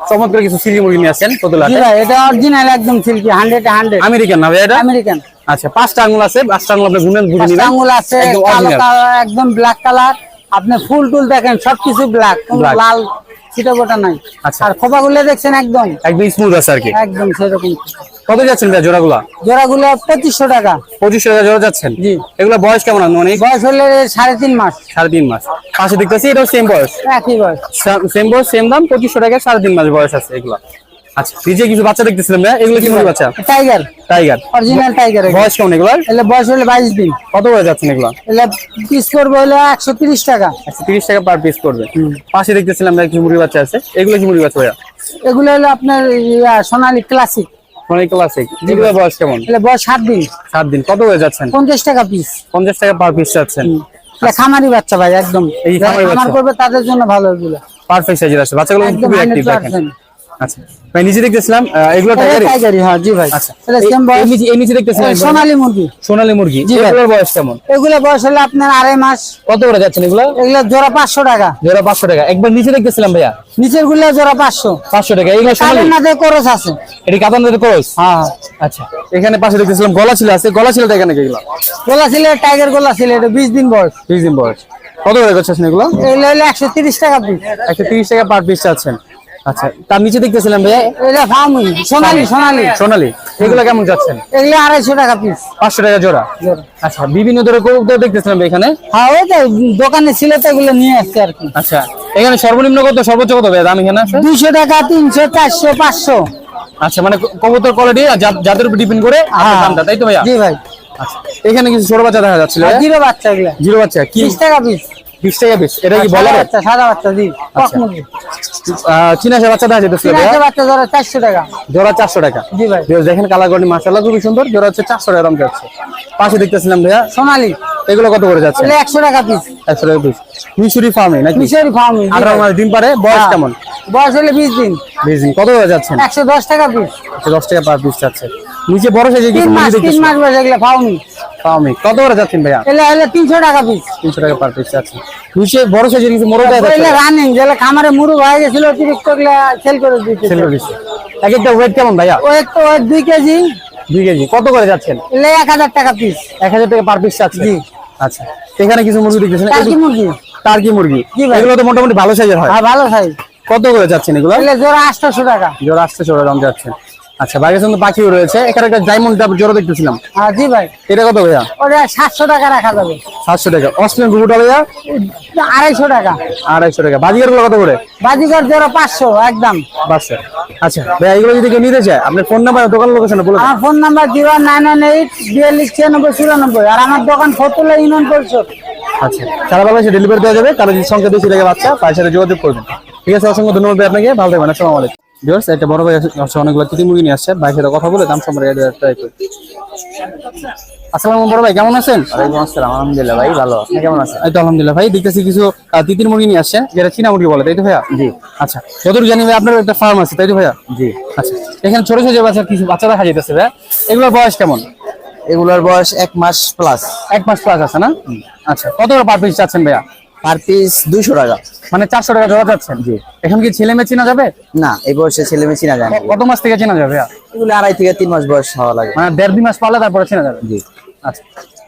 চমৎকার কিছু সিল্কি মুরগি নিয়ে আসছেন জি কতলাতে? ভাই, এটা অরিজিনাল একদম সিল্কি, 100 আমেরিকান না ভাই এটা? আমেরিকান। আচ্ছা, 5টা আঙুল আছে, 5টা আঙুল আপনি বুঝে বুঝে পাঁচটা নিবেন। আঙ্গুল আছে, একদম কালো original। কালার, একদম ব্ল্যাক কালার। আপনি ফুল টুল দেখেন সবকিছু ব্ল্যাক, কোনো Black। লাল ছিটাফোটা নাই। আচ্ছা। আর খোপাগুলো দেখছেন একদম একদম স্মুথ আছে আর কি। একদম সেরকম। কত যাচ্ছেন ভাই জোড়াগুলা? জোড়াগুলো 2500 টাকা। 2500 টাকা জোড়া যাচ্ছেন? জি। এগুলা বয়স কেমন? অনেক বয়স হলে 3.5 মাস। 3.5 মাস। পাশে দেখতেছি এটাও সেম বয়স, একই বয়স। সেম বয়স সেম দাম, 2500 টাকা, 3.5 মাস বয়স আছে এগুলা। আচ্ছা, নিচে কিছু বাচ্চা দেখতেছিলাম ভাই, এগুলো কি মুরগি বাচ্চা? Tiger, tiger. Original tiger. বয়স কেমন এগুলার? এলে বয়স হলে 22 দিন। কত করে যাচ্ছেন এগুলা? এলে পিস করবো হলে 130 টাকা। 130 টাকা পার পিস করবে। পাশে দেখতেছিলাম ভাই কিছু মুরগি বাচ্চা আছে, এগুলো কি মুরগি বাচ্চা ভাইয়া? এগুলো হলো আপনার সোনালী ক্লাসিক। অনেক ক্লাসিক। এগুলো বয়স কেমন? এলে বয়স 7 দিন। 7 দিন। কত করে যাচ্ছেন? 50 টাকা পিস। 50 টাকা পার পিস যাচ্ছেন। এটা খামারি বাচ্চা ভাই, একদম এই খামারি খামার বাচ্চা। করবে তাদের জন্য ভালো এগুলো। পারফেক্ট সাইজের আছে বাচ্চাগুলো, একদম খুবই অ্যাক্টিভ দেখেন। 100%। আচ্ছা ভাই, নিচে দেখতেছিলাম এগুলো টাইগারই? টাইগারি, হ্যাঁ জি ভাই। আচ্ছা, এটা সেম বয়স। এই নিচে দেখতেছিলাম সোনালী মুরগি। সোনালী মুরগি, জি ভাই। এগুলোর বয়স কেমন? এগুলো বয়স হলে আপনার 2.5 মাস। কত করে যাচ্ছেন এগুলো? এগুলো জোড়া 500 টাকা। জোড়া 500 টাকা। একবার নিচে দেখতেছিলাম ভাইয়া নিচের গুলো জোড়া 500। 500 টাকা। এইগুলো সোনালী? কালের নাতে করস আছে। এটি কাতান দিতে ক্রস? হ্যাঁ। আচ্ছা, এখানে পাশে দেখতেছিলাম গলা ছিল আছে, গলা ছিল এখানে এগুলো? গোলা ছিল, টাইগার গোলা ছিল, এটা 20 দিন বয়স। 20 দিন বয়স। কত করে যাচ্ছেন এগুলো? এগুলো হলে 130 টাকা পিস। 130 টাকা পার পিস চাচ্ছেন। আচ্ছা, তার নিচে দেখতেছিলাম ভাইয়া এটা ফার্মি সোনালী, সোনালী। সোনালী, এগুলো কেমন যাচ্ছেন? এগুলো 250 টাকা পিস। 500 টাকা জোড়া। আচ্ছা, বিভিন্ন ধরনের কবুতর দেখতেছিলাম ভাই এখানে। হ্যাঁ, ওই তো দোকানে ছিল তো এগুলো নিয়ে আসছে আর কি। আচ্ছা, এখানে সর্বনিম্ন কত, সর্বোচ্চ কত ভাই দাম এখানে আছে? 200 টাকা, 300, 400, 500। আচ্ছা, মানে কবুতর কোয়ালিটি যাদের উপর ডিপেন্ড করে আপনার দামটা, তাই তো ভাইয়া? জি ভাই। আচ্ছা, এখানে কিছু ছোট বাচ্চা দেখা যাচ্ছিল ভাইয়া? জিরো বাচ্চা এগুলো জিরো বাচ্চা কি? 20 টাকা পিস। 20 টাকা পিস। এটা কি সাদা বলার? বাচ্চা, সাদা বাচ্চা, জি। কক মুরগি। চীনাশে বাচ্চা দেখা যেতেছিল তিন ভাইয়া? হাজার বাচ্চা জোড়া 400 টাকা। জোড়া 400 টাকা। জি ভাই। ভিউয়ার্স দেখেন কালার কোয়ালিটি মাশাআল্লাহ খুবই সুন্দর। জোড়া হচ্ছে 400 টাকা দাম যাচ্ছে। পাশে দেখতেছিলাম ভাইয়া সোনালী, এগুলো কত করে যাচ্ছে? এগুলো 100 টাকা পিস। 100 টাকা পিস। মিশরি ফার্মে নাকি? মিশরি ফার্মি। 18 মাস ডিম পারে, বয়স কেমন? বয়স হলে 20 দিন। 20 দিন। কত করে যাচ্ছেন? 110 টাকা পিস। 10 টাকা পার পিস যাচ্ছে। নিচে বড় সাইজের কিছু 3 মাস, মুরগি 3 দেখতেছি। মাস বয়স এগুলো ফার্মি। ফার্মে কত করে যাচ্ছেন ভাইয়া? এগুলো হলে 300 টাকা পিস। 300 টাকা পার পিস যাচ্ছে। নিচে বড় সাইজের কিছু মোরগ দেখা এগুলো যাচ্ছে। রানিং, যেগুলো খামারে মুরগ হয়ে গেছিল অতিরিক্ত, এগুলো সেল করে দিতে। সেল করে দিচ্ছে। এক একটা ওয়েট কেমন ভাইয়া? ওয়েট তো 2 কেজি। 2 কেজি। কত করে যাচ্ছেন? এগুলো 1000 টাকা পিস। 1000 টাকা পার পিস যাচ্ছে। জি। আচ্ছা, এখানে কিছু মুরগি দেখতেছেন, টার্কি মুরগি। টার্কি মুরগি। জি ভাই। এগুলো তো মোটামুটি ভালো সাইজের হয়। হ্যাঁ, ভালো সাইজ। কত করে যাচ্ছেন এগুলো? এগুলো জোড়া 800 টাকা। জোড়া 800 দাম যাচ্ছে। আচ্ছা, বাইরে কিন্তু পাখিও রয়েছে। এখানে একটা ডায়মন্ড জোড়া দেখতেছিলাম, হ্যাঁ জি ভাই। এটা কত ভাইয়া? ওটা 700 টাকা রাখা যাবে। 700 টাকা। অস্ট্রেলিয়ান গুবুটা ভাইয়া? 250 টাকা। 250 টাকা। বাজিগার গুলো কত করে? বাজিগর জোড়া 500 একদম। বাচ্চা। আচ্ছা ভাইয়া, এগুলো যদি কেউ নিতে চায়, আপনার ফোন নাম্বার দোকান লোকেশন বলে দেন। আমার ফোন নাম্বার 0998 42 96 94। আর আমার দোকান ফতুল্লা ইউনিয়ন পরিষদ। আচ্ছা, সারা বাংলাদেশে ডেলিভারি দেওয়া যাবে। কারো যদি সংখ্যা বেশি লাগে বাচ্চা, তার সাথে যোগাযোগ করবেন। ঠিক আছে, অসংখ্য ধন্যবাদ ভাই আপনাকে। ভালো থাকবেন। আসসালামু আলাইকুম। ভিউয়ার্স, একটা বড় ভাই আছে, অনেকগুলো তিতি মুরগি নিয়ে আসছে। ভাইয়ের সাথে কথা বলে দাম সম্পর্কে ট্রাই করি। আসসালামু বড় ভাই, কেমন আছেন? ওয়ালাইকুম আসসালাম, আলহামদুলিল্লাহ ভাই ভালো। আপনি কেমন আছেন? এই তো আলহামদুলিল্লাহ ভাই। দেখতেছি কিছু তিতির মুরগি নিয়ে আসছে, যেটা চীনা মুরগি বলে, তাই তো ভাইয়া? জি। আচ্ছা, যতটুকু জানি ভাই আপনার একটা ফার্ম আছে, তাই তো ভাইয়া? জি। আচ্ছা, এখানে ছোট ছোট বাচ্চা কিছু বাচ্চা দেখা যাইতেছে ভাইয়া, এগুলোর বয়স কেমন? এগুলোর বয়স 1 মাস প্লাস। 1 মাস প্লাস আছে না? আচ্ছা, কত করে পার পিস চাচ্ছেন ভাইয়া? পার পিস 200 টাকা। মানে 400 টাকা জোড়া যাচ্ছেন? জি। এখন কি ছেলে মেয়ে চেনা যাবে? না, এই বয়সে ছেলে মেয়ে চিনা যায় না। কত মাস থেকে চেনা যাবে ভাইয়া? এগুলো 2.5 থেকে 3 মাস বয়স হওয়া লাগে। মানে 1.5-2 মাস পালে তারপরে চেনা যাবে? জি। আচ্ছা,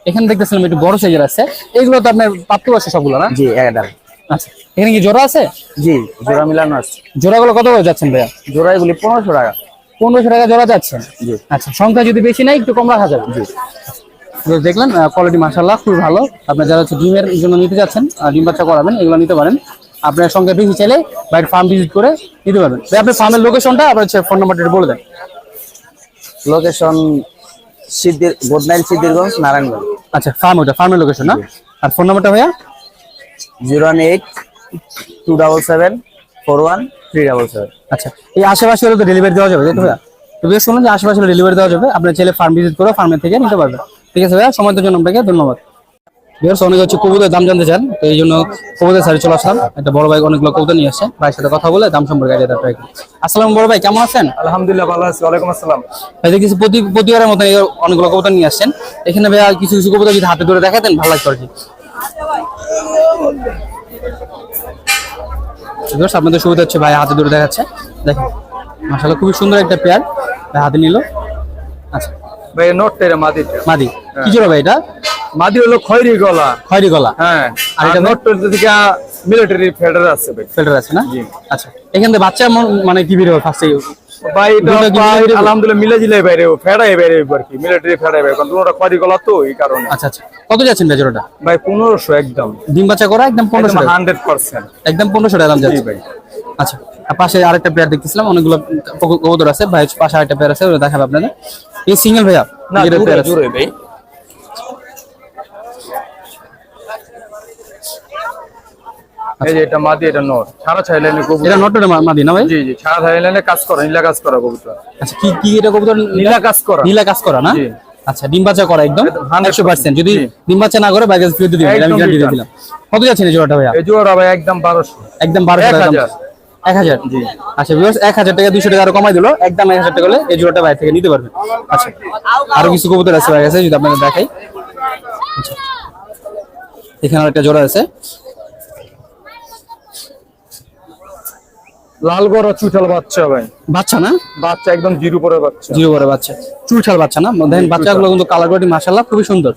এখানে দেখতেছিলাম একটু বড় সাইজের আছে, এইগুলো তো আপনার প্রাপ্তবয়স্ক সবগুলো না? জি, একদম। আচ্ছা, এখানে কি জোড়া আছে? জি, জোড়া মিলানো আছে। জোড়াগুলো কত করে যাচ্ছেন ভাইয়া? জোড়া এগুলি 1500 টাকা। 1500 টাকা জোড়া যাচ্ছেন। জি। আচ্ছা, সংখ্যা যদি বেশি নাই একটু কম রাখা যাবে। জি। তো দেখলেন কোয়ালিটি মাশাআল্লাহ খুব ভালো। আপনারা যারা হচ্ছে ডিমের জন্য নিতে যাচ্ছেন, ডিম বাচ্চা করাবেন, এগুলো নিতে পারেন। আপনার সংখ্যা বেশি চাইলে বাইরে ফার্ম ভিজিট করে নিতে পারবেন। ভাই আপনার ফার্মের লোকেশনটা আবার হচ্ছে ফোন নাম্বারটা বলে দেন। লোকেশন গুডনাইল সিদ্ধিরগঞ্জ, নারায়ণগঞ্জ। আচ্ছা, ফার্মের লোকেশন না? আর ফোন নাম্বারটা ভাইয়া? 018-277-41377। আচ্ছা, এই আশেপাশে হলে তো ডেলিভারি দেওয়া যাবে, তাই তো ভাইয়া? তো বেশ শুনলাম যে আশেপাশে ডেলিভারি দেওয়া যাবে, আপনার ছেলে ফার্ম ভিজিট করে ফার্মের থেকে নিতে পারবেন। ঠিক আছে ভাইয়া, সময়ের জন্য আপনাকে ধন্যবাদ। ভিউয়ার্স, অনেকে হচ্ছে কবুতরের দাম জানতে চান, তো এই জন্য কবুতর সারি চলে আসলাম। একটা বড় ভাই অনেকগুলো কবুতর নিয়ে আসছে, ভাইয়ের সাথে কথা বলে দাম সম্পর্কে আইডিয়া দেওয়ার ট্রাই করি। আসসালাম বড় ভাই, কেমন আছেন? আলহামদুলিল্লাহ ভালো আছি। ওয়ালাইকুম আসসালাম। ভাই দেখছি প্রতিবারের মতো অনেকগুলো কবুতর নিয়ে আসছেন। এখানে ভাইয়া কিছু কিছু কবুতর যদি হাতে ধরে দেখাতেন ভালো লাগতো আর কি। ভিউয়ার্স, আপনাদের সুবিধা হচ্ছে ভাই হাতে ধরে দেখাচ্ছে, দেখেন মাশাআল্লাহ খুবই সুন্দর একটা পেয়ার ভাই হাতে নিল। আচ্ছা ভাই নটটা মাদিটা। মাদি কি জোড়া ভাই এটা? মাদি হলো খয়রি গলা। খয়েরি গলা। হ্যাঁ, আর আর এটা নটটার দিকে মিলিটারি ফেডার আছে ভাই। ফিল্টার আছে না? জি। আচ্ছা, এখান থেকে বাচ্চা মানে কি বের হবে ফার্স্টে? ভাই এটা দুটো কি ভাই মিলিটারি? আলহামদুলিল্লাহ মিলে জিলে বাইরে ফেডাই বাইরে আর কি, মিলিটারি ফেডাই বাইরে, কারণ ওরা খয়রি গলা তো এই কারণে। আচ্ছা আচ্ছা, কত যাচ্ছেন ভাই জোড়াটা? ভাই 1500 একদম। ডিম বাচ্চা করা একদম 1500 টাকা। 100%। একদম 1500 টাকা দাম জি যাচ্ছে ভাই। আচ্ছা, আর পাশে আরেকটা পেয়ার দেখতেছিলাম, অনেকগুলো কবুতর আছে ভাই, পাশে আরেকটা পেয়ার আছে, ওটা দেখাবো আপনাদের। এই সিঙ্গেল ভাইয়া না যেটা পেয়ার আছে। জোরে ভাই। এই যে এটা মাদি, এটা নর। সারা থাইল্যান্ডে কবুতর। এটা নটটা মাদি না ভাই? জি জি, সারা থাইল্যান্ডে কাজ করা, নীলা কাজ করা কবুতর। আচ্ছা, কি কি এটা কবুতর? নীলা কাজ করা। নীলা কাজ করা না? জি। আচ্ছা, ডিম বাচ্চা করা একদম 100%। যদি জি। ডিম বাচ্চা না করে বাইরে ফিরে দিবেন, আমি একদম গ্যারান্টি দিয়ে return। দিলাম। কত যাচ্ছেন এই জোড়াটা ভাইয়া? এই জোড়া ভাই একদম 1200। একদম 1200 টাকা দাম। 1000। 1000 জি। আচ্ছা ভিউয়ার্স, 1000 টাকা 200 টাকা আরো কমাই দিলো, একদম 1000 টাকা হলে এই জোড়াটা বাইরে থেকে নিতে পারবেন। আচ্ছা, আরো কিছু কবুতর আছে ভাই কাছে, যদি আপনাদের দেখাই। আচ্ছা, এখানে একটা জোড়া আছে, লাল গড়া চুটাল বাচ্চা ভাই। বাচ্চা না? বাচ্চা একদম জিরো পরে বাচ্চা। জিরো করে বাচ্চা, চুলছাল বাচ্চা না? দেখেন বাচ্চাগুলো কিন্তু কালার কোয়ালিটি মাশাআল্লাহ খুবই সুন্দর।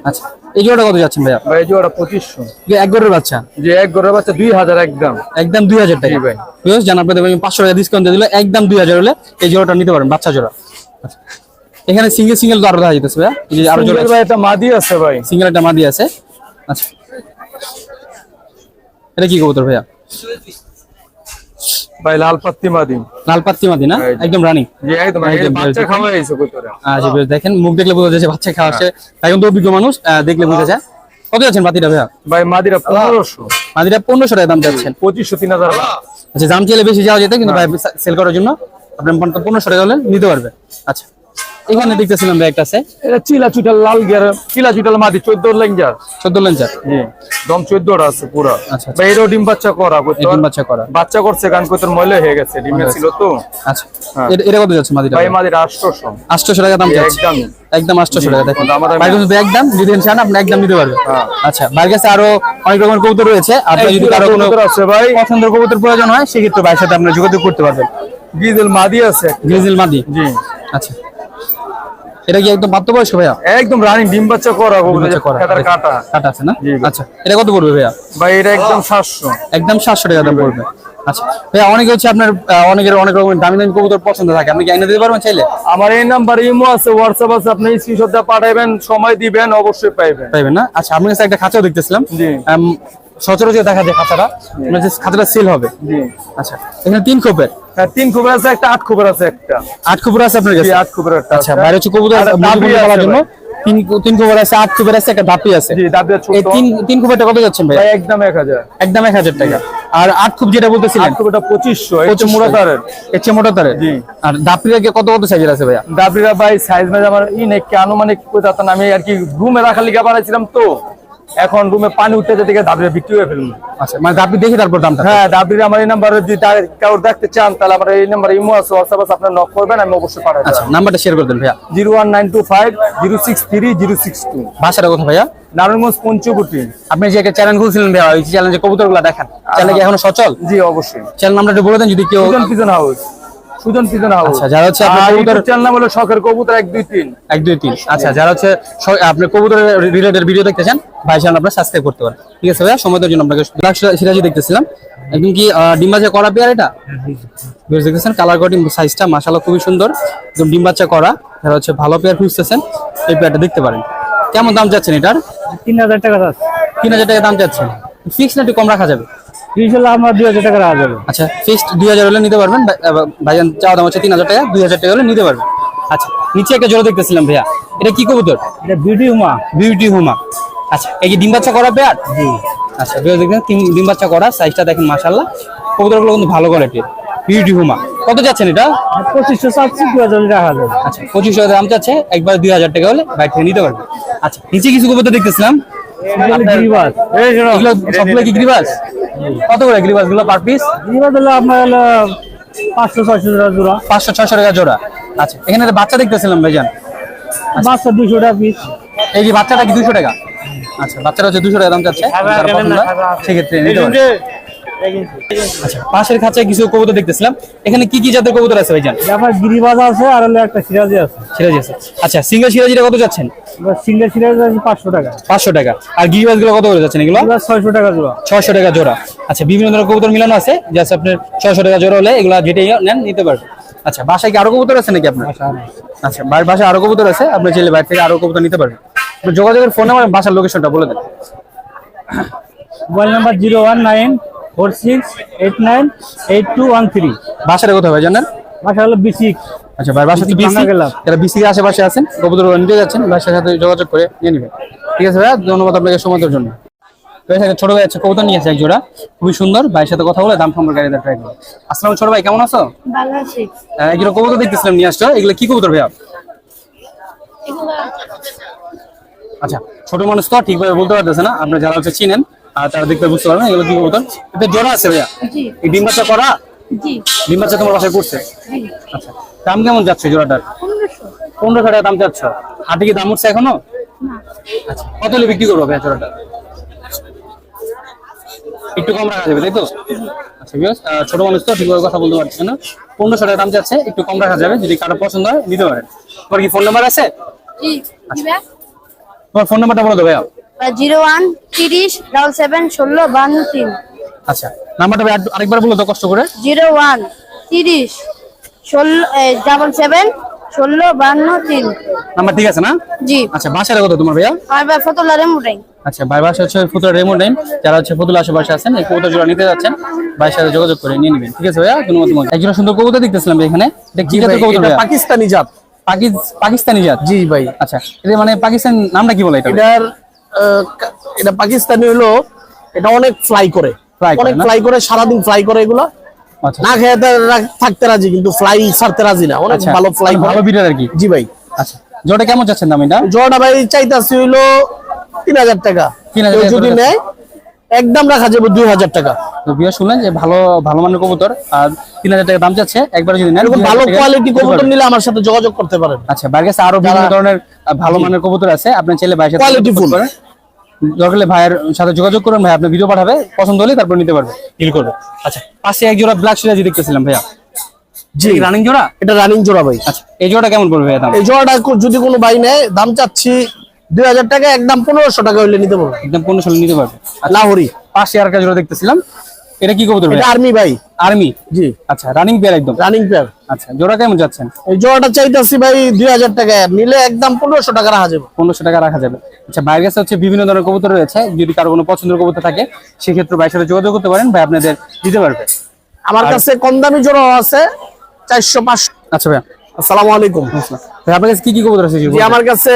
আচ্ছা, এই জোড়াটা কত যাচ্ছেন ভাইয়া? ভাই এই জোড়া 2500। এক গড়ের বাচ্চা, যে এক গড়ের বাচ্চা 2000 একদম। একদম 2000 টাকা। জি ভাই। ভিউয়ার্স, জান আপনাদের আমি 500 টাকা ডিসকাউন্ট দিয়ে দিলে একদম 2000 হলে এই জোড়াটা নিতে পারেন, বাচ্চা জোড়া। আচ্ছা, এখানে সিঙ্গেল তো আরো দেখা যেতেছে ভাইয়া, এই যে আরো জোড়া সিঙ্গেল ভাই এটা মাদি আছে ভাই। সিঙ্গেল একটা মাদি আছে। আচ্ছা, এটা কি কবুতর ভাইয়া? ভাই লাল পাত্তি মাদি। লাল পাত্তি মাদি না? এই যে। একদম রানিং। যে একদম এই একদম বাচ্চা বেশ। খাওয়াইছে কইতরা। আচ্ছা বেশ, দেখেন মুখ দেখলে বোঝা যাচ্ছে বাচ্চা খাওয়া আসছে, এখন তো অভিজ্ঞ মানুষ, দেখলে বোঝা যায়। কত যাচ্ছেন মাদিটা ভাইয়া? ভাই মাদিরা 1500। মাদিটা 1500 টাকা দাম যাচ্ছেন। 2500 3000। আচ্ছা, দাম চাইলে বেশি যাওয়া যেত, কিন্তু ভাই সেল করার জন্য আপনার 1500 টাকা হলে নিতে পারবে। আচ্ছা, এখানে দেখতেছিলাম ভাই একটা আছে, এটা চিলা চুটাল লাল গিয়ার, চিলা চুটাল মাদি 14 লেঞ্জার। 14 লেন্সার। জি, দম 14টা আছে পুরো। আচ্ছা, ভাই এরও ডিম বাচ্চা করা এই কইতরা। ডিম বাচ্চা করা। বাচ্চা করছে কারণ কইতরা ময়লা হয়ে গেছে, ডিমে ছিল তো। আচ্ছা, হ্যাঁ। এটা কত যাচ্ছে মাদিটা? ভাই মাদিরা 800। 800 টাকা দাম যাচ্ছে। একদম একদম 800 টাকা। দেখেন আমাদের- বাইরে যদি একদম যদি চান আপনি একদম নিতে পারবেন। হ্যাঁ। আচ্ছা, বাইরের কাছে আরো অনেক রকমের কবুতর রয়েছে, আপনার যদি কারো কোনো কবুতর আছে ভাই। পছন্দের কবুতর প্রয়োজন হয় সেক্ষেত্রে ভাইয়ের সাথে আপনারা যোগাযোগ করতে পারবেন। ডিজেল মাদি আছে। গ্রিজেল মাদি। জি, আচ্ছা, এটা কি একদম প্রাপ্তবয়স্ক ভাইয়া? একদম রানিং ডিম বাচ্চা করা কবুতর, বাচ্চা করা। কাটার কাটা। কাটা আছে না? জি ভাই। আচ্ছা, এটা কত পড়বে ভাইয়া? ভাই এটা একদম 700। একদম 700 টাকা দাম পড়বে। আচ্ছা ভাইয়া, অনেকে হচ্ছে আপনার অনেকের অনেক রকমের দামি দামি কবুতর পছন্দ থাকে, আপনি কি এনে দিতে পারবেন চাইলে? আমার এই নাম্বারে ইমো আছে, হোয়াটসঅ্যাপ আছে, আপনি স্ক্রিনশট দিয়ে পাঠাবেন, সময় দিবেন, অবশ্যই পাইবেন। পাইবেন না? আচ্ছা, আপনার কাছে একটা খাঁচাও দেখতেছিলাম, জি। সচরাচর দেখা যায় খাঁচাটা, মানে যে খাঁচাটা সেল হবে। জি, আচ্ছা, এখানে 3 খোপের, হ্যাঁ 3 খবর আছে, একটা 8 খবর আছে, একটা 8 খোপের আছে আপনার জি কাছে? 8 খবর একটা আচ্ছা, আছে। বাইরে হচ্ছে কবুতর আর দাবি মুরগি পালার আছে জন্য ভাই। 3 খোপর আছে, 8 খোপর আছে, একটা ধাপি আছে। জি, দাবি ছোট। এই 3 খোপরটা কত যাচ্ছেন ভাই? ভাই একদম 1000। একদম 1000 টাকা। আর 8 খোপ যেটা বলতেছিলেন 8 খবরটা 2500, এটা 2500 মোড়া তারের। এর চেয়ে মোটা তারে? জি। আর দাপড়িটা কত কত সাইজের আছে ভাইয়া? দাবরিরা ভাই সাইজ মেজ আমার নাকি আনুমানিক কইতাম, আমি আর কি রুমে রাখার লিগা বানাইছিলাম তো, এখন রুমে পানি উঠতে যেতে গিয়ে দাবরিরা বিক্রি হয়ে ফেলবো। আচ্ছা, মানে দাপড়ি দেখি তারপর দামটা। হ্যাঁ, দাবরিরা আমার এই নাম্বারে যদি কাউ দেখতে চান, তাহলে আমার এই নাম্বারে ইমো আছে, হোয়াটসঅ্যাপ আছে, আপনারা নক করবেন, আমি অবশ্যই পাঠাই আচ্ছা, দেব। নাম্বারটা শেয়ার করে দেন ভাইয়া। 01925 063 062। ভাষাটা কথা ভাইয়া? নারায়ণগঞ্জ পঞ্চবটি। আপনি যে একটা চ্যানেল খুলছিলেন ভাইয়া, ওই চ্যানেলে কবুতরগুলো দেখান, চ্যানেল কি এখনো সচল? জি অবশ্যই। চ্যানেল নামটা একটু বলে দেন যদি কেউ। Pigeon house. সুজন সিজন হাউস। আচ্ছা, যারা হচ্ছে আপনার কবুতর চ্যানেল নাম হলো শখের কবুতর 1 2 3। 1 2 3। আচ্ছা, যারা হচ্ছে আপনি কবুতরের রিলেটেড ভিডিও দেখতে চান, ভাই চ্যানেল আপনারা সাবস্ক্রাইব করতে পারেন। ঠিক আছে ভাইয়া, সময় দেওয়ার জন্য আপনাকে ব্ল্যাক সিরাজি দেখতেছিলাম। একদম কি ডিম বাচ্চা করা পেয়ার এটা? বেশ দেখতেছেন কালার কোয়ালিটি সাইজটা মাশাআল্লাহ খুবই সুন্দর, একদম ডিম বাচ্চা করা। যারা হচ্ছে ভালো পেয়ার খুঁজতেছেন এই পেয়ারটা দেখতে পারেন। কেমন দাম যাচ্ছেন এটার? 3000 টাকা দাম। 3000 টাকা দাম যাচ্ছেন। ফিক্স না একটু কম রাখা যাবে? ইনশাআল্লাহ আমরা 2000 টাকা রাখা যাবে। আচ্ছা, ফিক্সড 2000 হলে নিতে পারবেন। ভাইজান চাওয়া দাম হচ্ছে 3000 টাকা, 2000 টাকা হলে নিতে পারবেন। আচ্ছা, নিচে একটা জোড়া দেখতেছিলাম ভাইয়া, এটা কি কবুতর? এটা বিউটি হুমা। বিউটি হুমা। আচ্ছা, এই যে ডিম বাচ্চা করা পেয়ার? জি। আচ্ছা, দেখেন ডিম বাচ্চা করা, সাইজটা দেখেন মাশাআল্লাহ, কবুতরগুলো কিন্তু ভালো কোয়ালিটির। বিউটি হুমা কত যাচ্ছেন এটা? 2500 রাখা যাবে। আচ্ছা, 2500 দাম যাচ্ছে, একবার 2000 টাকা হলে বাইরে থেকে নিতে পারবেন। আচ্ছা, নিচে কিছু কবুতর দেখতেছিলাম, গিরিবাজ। এগুলো সবগুলো কি গ্রিবাস? কত করে গ্রিবাস গুলো পার পিস? গিরিবাজ হলো আপনার হলো 500-600 টাকা জোড়া। 500-600 টাকা জোড়া। আচ্ছা, এখানে একটা বাচ্চা দেখতেছিলাম ভাইজান, বাচ্চা 200 টাকা পিস। এই যে বাচ্চাটা কি 200 টাকা? আচ্ছা, বাচ্চাটা হচ্ছে 200 টাকা দাম যাচ্ছে, যারা পছন্দ হয় সেক্ষেত্রে নিতে পারেন। আচ্ছা, পাশের খাঁচায় কিছু কবুতর দেখতেছিলাম, এখানে কি কি জাতের কবুতর আছে ভাইজান? আমার গিরিবাজ আছে আর হলো একটা সিরাজি আছে। সিরাজি আছে। আচ্ছা, সিঙ্গেল সিরাজিটা কত যাচ্ছেন? সিঙ্গেল সিরাজি আছে 500 টাকা। 500 টাকা। আর গিরিবাজ গুলো কত করে যাচ্ছেন এগুলো? গিরিবাজ 600 টাকা জোড়া। 600 টাকা জোড়া। আচ্ছা, বিভিন্ন ধরনের কবুতর মিলানো আছে, জাস্ট আপনার 600 টাকা জোড়া হলে এগুলো যেটাই নেন নিতে পারবেন। আচ্ছা, বাসায় কি আরো কবুতর আছে নাকি আপনার? আচ্ছা, বাসায় আরো কবুতর আছে, আপনি চাইলে বাইরে থেকে আরো কবুতর নিতে পারবেন। আপনার যোগাযোগের ফোন নাম্বার, বাসার লোকেশনটা বলে দেন। Mobile number 01946898213। বাসাটা কোথায় ভাই জানেন? বাসা হলো বিসিক। আচ্ছা ভাই, বাসা তো বিসি, যারা বিসি আশেপাশে আছেন কবুতর নিতে যাচ্ছেন, বাসার সাথে যোগাযোগ করে নিয়ে নেবেন। ঠিক আছে ভাইয়া, ধন্যবাদ আপনাকে সময় দেওয়ার জন্য। ছোট ভাই আছে, কবুতর নিয়ে আছে এক জোড়া, খুবই সুন্দর। ভাইয়ের সাথে কথা বলে দাম সম্পর্কে গাড়ি ট্রাই করবো। আসসালাম ছোট ভাই, কেমন আছো? ভালো আছি। এক জোড়া কবুতর দেখতেছিলাম নিয়ে আসছো, এগুলো কি কবুতর ভাইয়া? আচ্ছা, ছোট মানুষ তো ঠিকভাবে বলতে পারতেছে না, আপনারা যারা হচ্ছে চিনেন আর তারা দেখতে বুঝতে পারবেন এগুলো কি কবুতর। এতে জোড়া আছে ভাইয়া? জি এই ডিম বাচ্চা করা? জি ডিম বাচ্চা তোমার বাসায় করছে? জি। আচ্ছা, দাম কেমন যাচ্ছে জোড়াটার? 1500 টাকা দাম যাচ্ছে। হাটে কি দাম উঠছে এখনো? আচ্ছা, কত হলে বিক্রি করবো ভাইয়া জোড়াটা? একটু কম রাখা যাবে তাই তো? আচ্ছা বিকজ ছোট মানুষ তো ঠিকভাবে কথা বলতে পারছে না, 1500 টাকা দাম যাচ্ছে, একটু কম রাখা যাবে, যদি কারো পছন্দ হয় নিতে পারেন। তোমার কি ফোন নাম্বার আছে? জি দিবা। তোমার ফোন নাম্বারটা বলো তো ভাইয়া। 0130771652 আচ্ছা, নাম্বারটা ভাই আরেকবার বলো তো কষ্ট করে। 0130771652 নাম্বার ঠিক আছে না? জি। আচ্ছা, বাসাটা কত তোমার ভাইয়া? আর ভাই ফতুল্লা রেমুটাই। আচ্ছা, ভাই বাসা হচ্ছে ফতুল্লা রেমুডেন, যারা হচ্ছে ফতুল্লা আশেপাশে আছেন এই কবুতর জোড়া নিতে যাচ্ছেন, ভাইয়ের সাথে যোগাযোগ করে নিয়ে নেবেন। ঠিক আছে ভাইয়া, ধন্যবাদ তোমাকে। একজন সুন্দর কবুতর দেখতেছিলাম এখানে, এটা কি জাতের কবুতর ভাইয়া? পাকিস্তানি জাত। পাকিস্তানি জাত? জি ভাই। আচ্ছা, এটা মানে পাকিস্তান নামটা কি বলে এটা? এটা পাকিস্তানি হলো, এটা অনেক ফ্লাই করে, অনেক ফ্লাই করে, সারাদিন ফ্লাই করে এগুলো। আচ্ছা, না খেয়ে থাকতে রাজি, কিন্তু ফ্লাই ছাড়তে রাজি না, অনেক ভালো ফ্লাই, ভালো বিড়াল আর কি। জি ভাই। আচ্ছা, জোড়া কেমন যাচ্ছেন দাম এটা? জোড়াটা ভাই চাইতাছি হইলো 3000 টাকা। 3000 কেউ টাকা যদি নেয় একদম রাখা যাবে 2000 টাকা। তো বিয়ে শুনলেন যে ভালো মানের কবুতর, আর 3000 টাকা দাম যাচ্ছে, একবার যদি নেন এরকম 2000 ভালো টাকা কোয়ালিটি নিতে কবুতর পারবেন। নিলে আমার সাথে যোগাযোগ করতে পারেন। আচ্ছা, বাইরের কাছে আরো বিভিন্ন ধরনের ভালো মানের কবুতর আছে, আপনি চাইলে ভাইয়ের সাথে Quality full। দরকার হলে ভাইয়ের সাথে যোগাযোগ করুন, ভাই আপনার ভিডিও পাঠাবে, পছন্দ হলে তারপর নিতে পারবে, ডিল করবে। আচ্ছা, পাশে এক জোড়া ব্ল্যাক সিরাজি দেখতেছিলাম ভাইয়া, জি, রানিং জোড়া? এটা রানিং জোড়া ভাই। আচ্ছা, এই জোড়াটা কেমন পড়বে ভাইয়া দাম? এই জোড়াটা যদি কোনো ভাই নেয়, দাম চাচ্ছি 2000 টাকা, একদম 1500 টাকা হইলে নিতে পারবো। একদম 1500 নিতে পারবে। লাহোরি। পাশে আর একটা জোড়া দেখতেছিলাম, এটা কি কবুতর এটা ভাইয়া? আর্মি ভাই। আর্মি? জি। আচ্ছা, রানিং পেয়ার একদম? Running pair. আচ্ছা, জোড়া কেমন যাচ্ছেন? এই জোড়াটা চাইতাছি ভাই 2000 টাকা, নিলে একদম 1500 টাকা রাখা যাবে। 1500 টাকা রাখা যাবে। আচ্ছা, বাইরের কাছে হচ্ছে বিভিন্ন ধরনের কবুতর রয়েছে, যদি কারো কোনো পছন্দের কবুতর থাকে সেক্ষেত্রে ভাইয়ের সাথে যোগাযোগ করতে পারেন, ভাই আপনাদের দিতে পারবে। আমার কাছে কম দামি জোড়া আছে 400-500। আচ্ছা ভাইয়া, আসসালামু আলাইকুম। ভাই আপনার কাছে কি কি কবুতর আছে? জি, আমার কাছে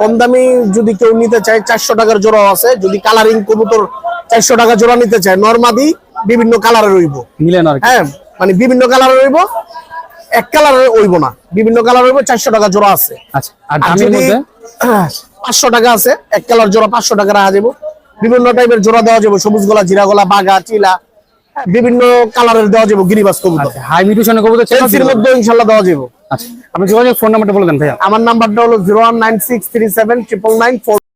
কম দামি যদি কেউ নিতে চায় 400 টাকার জোড়া আছে। যদি কালারিং কবুতর 400 টাকা জোড়া নিতে চায়, নরমাদি বিভিন্ন কালারের রইব। মিলেন আর কি? হ্যাঁ, মানে বিভিন্ন কালারের রইব, এক কালারের হইব না, বিভিন্ন কালার হইব। 400 টাকা জোড়া আছে। আচ্ছা, আর আর দামের যদি মধ্যে 500 টাকা আছে, এক কালার জোড়া 500 টাকা রাখা যাবে। বিভিন্ন টাইপের জোড়া দেওয়া যাবে, সবুজ গলা, জিরা গলা, বাগা, চিলা, বিভিন্ন কালারের দেওয়া যাবে গিরিবাজ কবুতর। হাই মিউটেশনের কবুতর ফেন্সির মধ্যে ইনশাআল্লাহ দেওয়া যাবে। আচ্ছা, আপনি যোগাযোগ ফোন নাম্বারটা বলে দেন ভাইয়া। আমার নাম্বারটা হলো 01963799994।